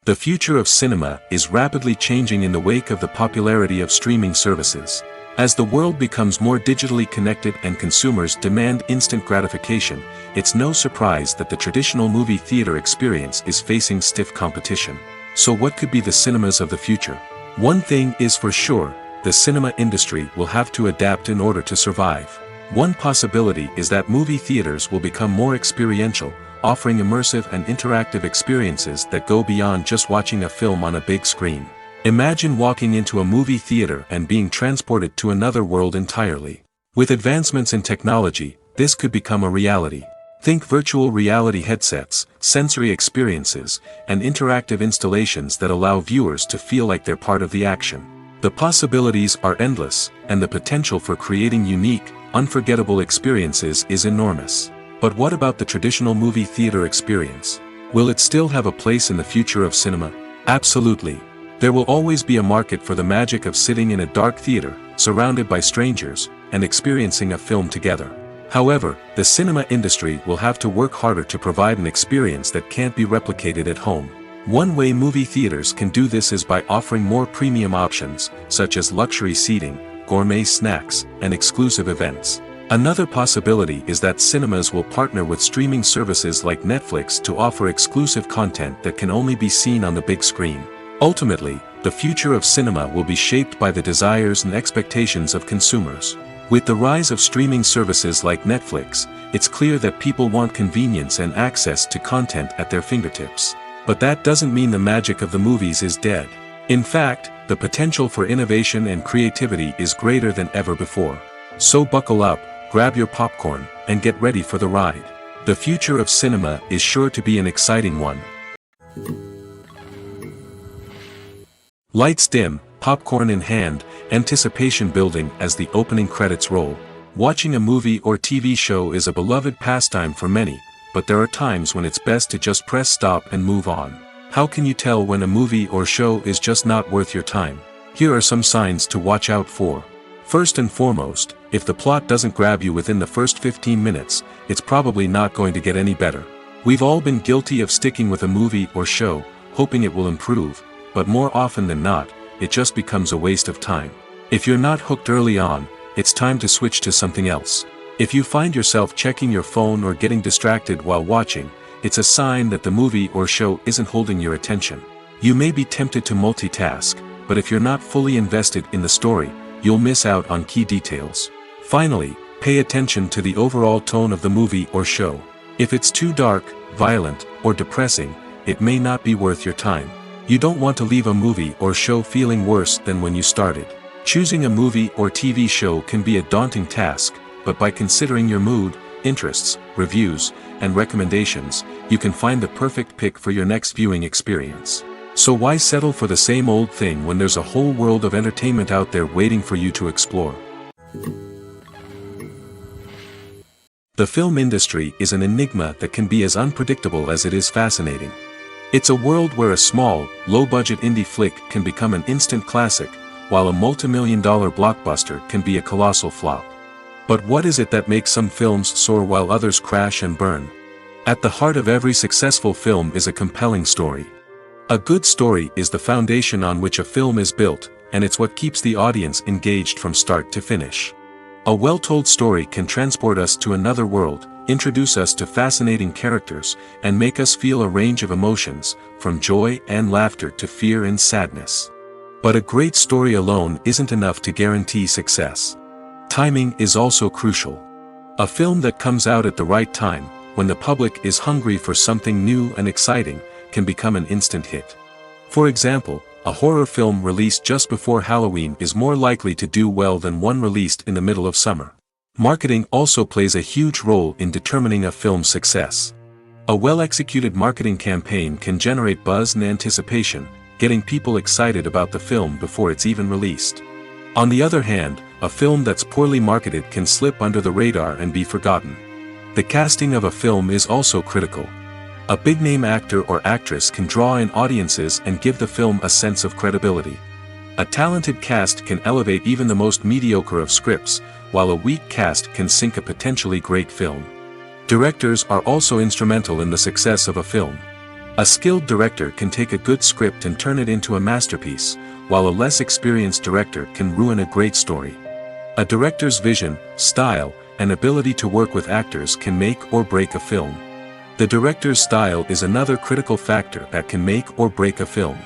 The future of cinema is rapidly changing in the wake of the popularity of streaming services. As the world becomes more digitally connected and consumers demand instant gratification, it's no surprise that the traditional movie theater experience is facing stiff competition. So what could be the cinemas of the future? One thing is for sure, the cinema industry will have to adapt in order to survive. One possibility is that movie theaters will become more experiential, offering immersive and interactive experiences that go beyond just watching a film on a big screen. Imagine walking into a movie theater and being transported to another world entirely. With advancements in technology, this could become a reality. Think virtual reality headsets, sensory experiences, and interactive installations that allow viewers to feel like they're part of the action. The possibilities are endless, and the potential for creating unique, unforgettable experiences is enormous. But what about the traditional movie theater experience? Will it still have a place in the future of cinema? Absolutely. There will always be a market for the magic of sitting in a dark theater, surrounded by strangers, and experiencing a film together. However, the cinema industry will have to work harder to provide an experience that can't be replicated at home. One way movie theaters can do this is by offering more premium options, such as luxury seating, gourmet snacks, and exclusive events. Another possibility is that cinemas will partner with streaming services like Netflix to offer exclusive content that can only be seen on the big screen. Ultimately, the future of cinema will be shaped by the desires and expectations of consumers. With the rise of streaming services like Netflix, it's clear that people want convenience and access to content at their fingertips. But that doesn't mean the magic of the movies is dead. In fact, the potential for innovation and creativity is greater than ever before. So buckle up, grab your popcorn, and get ready for the ride. The future of cinema is sure to be an exciting one. Lights dim, popcorn in hand, anticipation building as the opening credits roll. Watching a movie or TV show is a beloved pastime for many, but there are times when it's best to just press stop and move on. How can you tell when a movie or show is just not worth your time? Here are some signs to watch out for. First and foremost, if the plot doesn't grab you within the first 15 minutes, it's probably not going to get any better. We've all been guilty of sticking with a movie or show, hoping it will improve, but more often than not, it just becomes a waste of time. If you're not hooked early on, it's time to switch to something else. If you find yourself checking your phone or getting distracted while watching, it's a sign that the movie or show isn't holding your attention. You may be tempted to multitask, but if you're not fully invested in the story, you'll miss out on key details. Finally, pay attention to the overall tone of the movie or show. If it's too dark, violent, or depressing, it may not be worth your time. You don't want to leave a movie or show feeling worse than when you started. Choosing a movie or TV show can be a daunting task, but by considering your mood, interests, reviews, and recommendations, you can find the perfect pick for your next viewing experience. So why settle for the same old thing when there's a whole world of entertainment out there waiting for you to explore? The film industry is an enigma that can be as unpredictable as it is fascinating. It's a world where a small, low-budget indie flick can become an instant classic, while a multi-million-dollar blockbuster can be a colossal flop. But what is it that makes some films soar while others crash and burn? At the heart of every successful film is a compelling story. A good story is the foundation on which a film is built, and it's what keeps the audience engaged from start to finish. A well-told story can transport us to another world, introduce us to fascinating characters, and make us feel a range of emotions, from joy and laughter to fear and sadness. But a great story alone isn't enough to guarantee success. Timing is also crucial. A film that comes out at the right time, when the public is hungry for something new and exciting, can become an instant hit. For example, a horror film released just before Halloween is more likely to do well than one released in the middle of summer. Marketing also plays a huge role in determining a film's success. A well-executed marketing campaign can generate buzz and anticipation, getting people excited about the film before it's even released. On the other hand, a film that's poorly marketed can slip under the radar and be forgotten. The casting of a film is also critical. A big-name actor or actress can draw in audiences and give the film a sense of credibility. A talented cast can elevate even the most mediocre of scripts, while a weak cast can sink a potentially great film. Directors are also instrumental in the success of a film. A skilled director can take a good script and turn it into a masterpiece, while a less experienced director can ruin a great story. A director's vision, style, and ability to work with actors can make or break a film. The director's style is another critical factor that can make or break a film.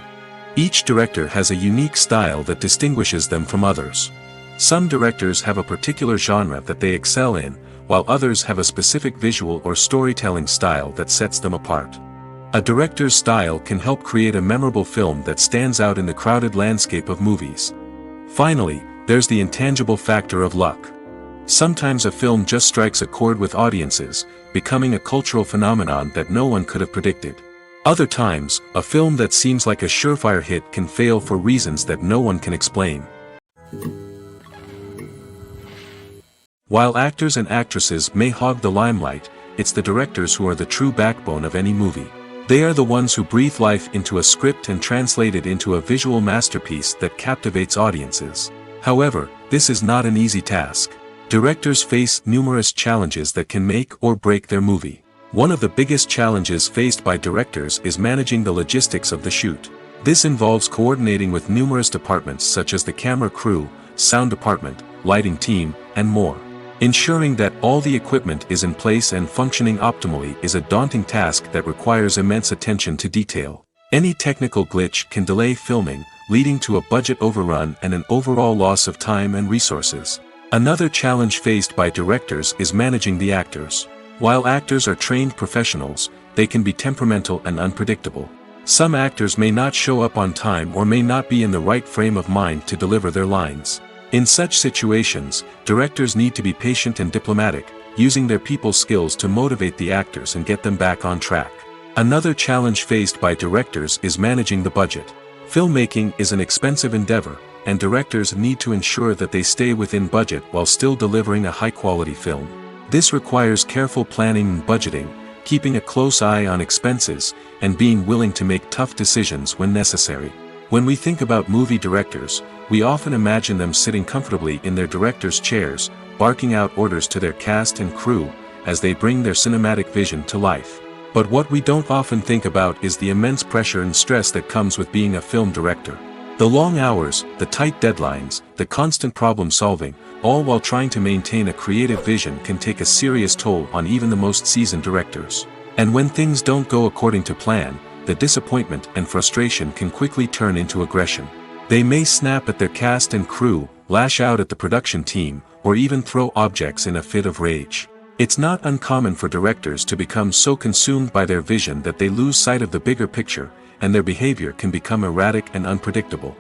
Each director has a unique style that distinguishes them from others. Some directors have a particular genre that they excel in, while others have a specific visual or storytelling style that sets them apart. A director's style can help create a memorable film that stands out in the crowded landscape of movies. Finally, there's the intangible factor of luck. Sometimes a film just strikes a chord with audiences, becoming a cultural phenomenon that no one could have predicted. Other times, a film that seems like a surefire hit can fail for reasons that no one can explain. While actors and actresses may hog the limelight, it's the directors who are the true backbone of any movie. They are the ones who breathe life into a script and translate it into a visual masterpiece that captivates audiences. However, this is not an easy task. Directors face numerous challenges that can make or break their movie. One of the biggest challenges faced by directors is managing the logistics of the shoot. This involves coordinating with numerous departments such as the camera crew, sound department, lighting team, and more. Ensuring that all the equipment is in place and functioning optimally is a daunting task that requires immense attention to detail. Any technical glitch can delay filming, leading to a budget overrun and an overall loss of time and resources. Another challenge faced by directors is managing the actors. While actors are trained professionals, they can be temperamental and unpredictable. Some actors may not show up on time or may not be in the right frame of mind to deliver their lines. In such situations, directors need to be patient and diplomatic, using their people skills to motivate the actors and get them back on track. Another challenge faced by directors is managing the budget. Filmmaking is an expensive endeavor, and directors need to ensure that they stay within budget while still delivering a high-quality film. This requires careful planning and budgeting, keeping a close eye on expenses, and being willing to make tough decisions when necessary. When we think about movie directors, we often imagine them sitting comfortably in their director's chairs, barking out orders to their cast and crew, as they bring their cinematic vision to life. But what we don't often think about is the immense pressure and stress that comes with being a film director. The long hours, the tight deadlines, the constant problem solving, all while trying to maintain a creative vision can take a serious toll on even the most seasoned directors. And when things don't go according to plan, the disappointment and frustration can quickly turn into aggression. They may snap at their cast and crew, lash out at the production team, or even throw objects in a fit of rage. It's not uncommon for directors to become so consumed by their vision that they lose sight of the bigger picture, and their behavior can become erratic and unpredictable.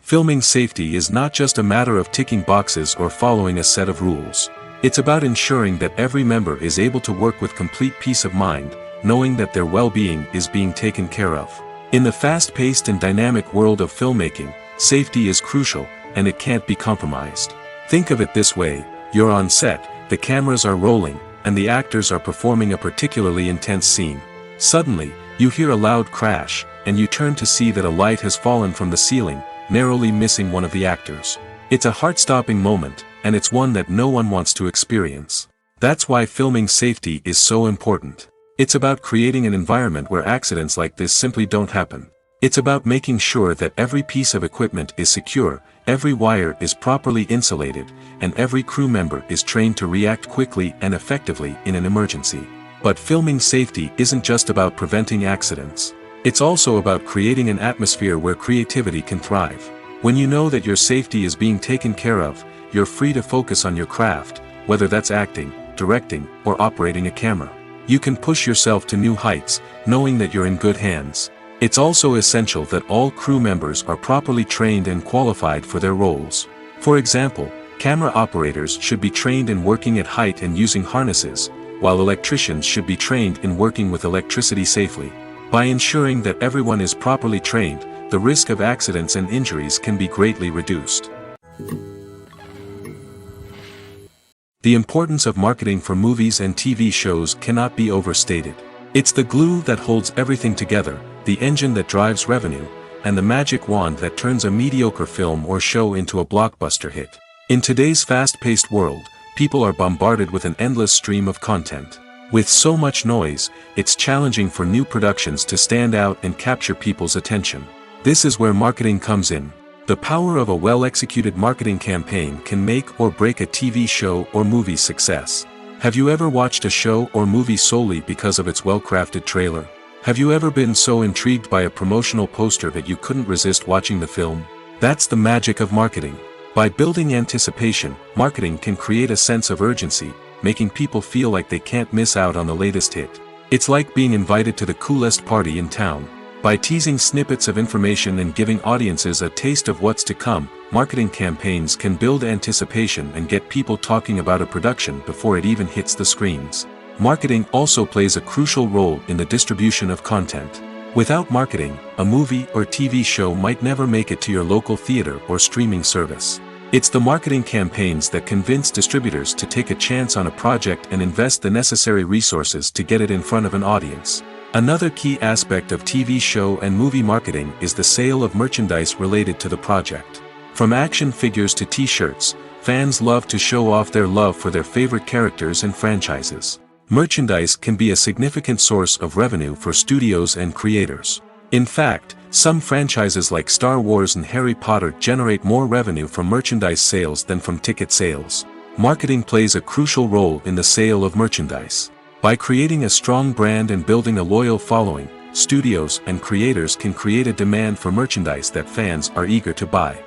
Filming safety is not just a matter of ticking boxes or following a set of rules. It's about ensuring that every member is able to work with complete peace of mind, knowing that their well-being is being taken care of. In the fast-paced and dynamic world of filmmaking, safety is crucial, and it can't be compromised. Think of it this way: you're on set, the cameras are rolling, and the actors are performing a particularly intense scene. Suddenly, you hear a loud crash, and you turn to see that a light has fallen from the ceiling, narrowly missing one of the actors. It's a heart-stopping moment, and it's one that no one wants to experience. That's why filming safety is so important. It's about creating an environment where accidents like this simply don't happen. It's about making sure that every piece of equipment is secure, every wire is properly insulated, and every crew member is trained to react quickly and effectively in an emergency. But filming safety isn't just about preventing accidents. It's also about creating an atmosphere where creativity can thrive. When you know that your safety is being taken care of, you're free to focus on your craft, whether that's acting, directing, or operating a camera. You can push yourself to new heights, knowing that you're in good hands. It's also essential that all crew members are properly trained and qualified for their roles. For example, camera operators should be trained in working at height and using harnesses, while electricians should be trained in working with electricity safely. By ensuring that everyone is properly trained, the risk of accidents and injuries can be greatly reduced. The importance of marketing for movies and TV shows cannot be overstated. It's the glue that holds everything together, the engine that drives revenue, and the magic wand that turns a mediocre film or show into a blockbuster hit. In today's fast-paced world, people are bombarded with an endless stream of content. With so much noise, it's challenging for new productions to stand out and capture people's attention. This is where marketing comes in. The power of a well-executed marketing campaign can make or break a TV show or movie's success. Have you ever watched a show or movie solely because of its well-crafted trailer? Have you ever been so intrigued by a promotional poster that you couldn't resist watching the film? That's the magic of marketing. By building anticipation, marketing can create a sense of urgency, making people feel like they can't miss out on the latest hit. It's like being invited to the coolest party in town. By teasing snippets of information and giving audiences a taste of what's to come, marketing campaigns can build anticipation and get people talking about a production before it even hits the screens. Marketing also plays a crucial role in the distribution of content. Without marketing, a movie or TV show might never make it to your local theater or streaming service. It's the marketing campaigns that convince distributors to take a chance on a project and invest the necessary resources to get it in front of an audience. Another key aspect of TV show and movie marketing is the sale of merchandise related to the project. From action figures to t-shirts, fans love to show off their love for their favorite characters and franchises. Merchandise can be a significant source of revenue for studios and creators. In fact, some franchises like Star Wars and Harry Potter generate more revenue from merchandise sales than from ticket sales. Marketing plays a crucial role in the sale of merchandise. By creating a strong brand and building a loyal following, studios and creators can create a demand for merchandise that fans are eager to buy.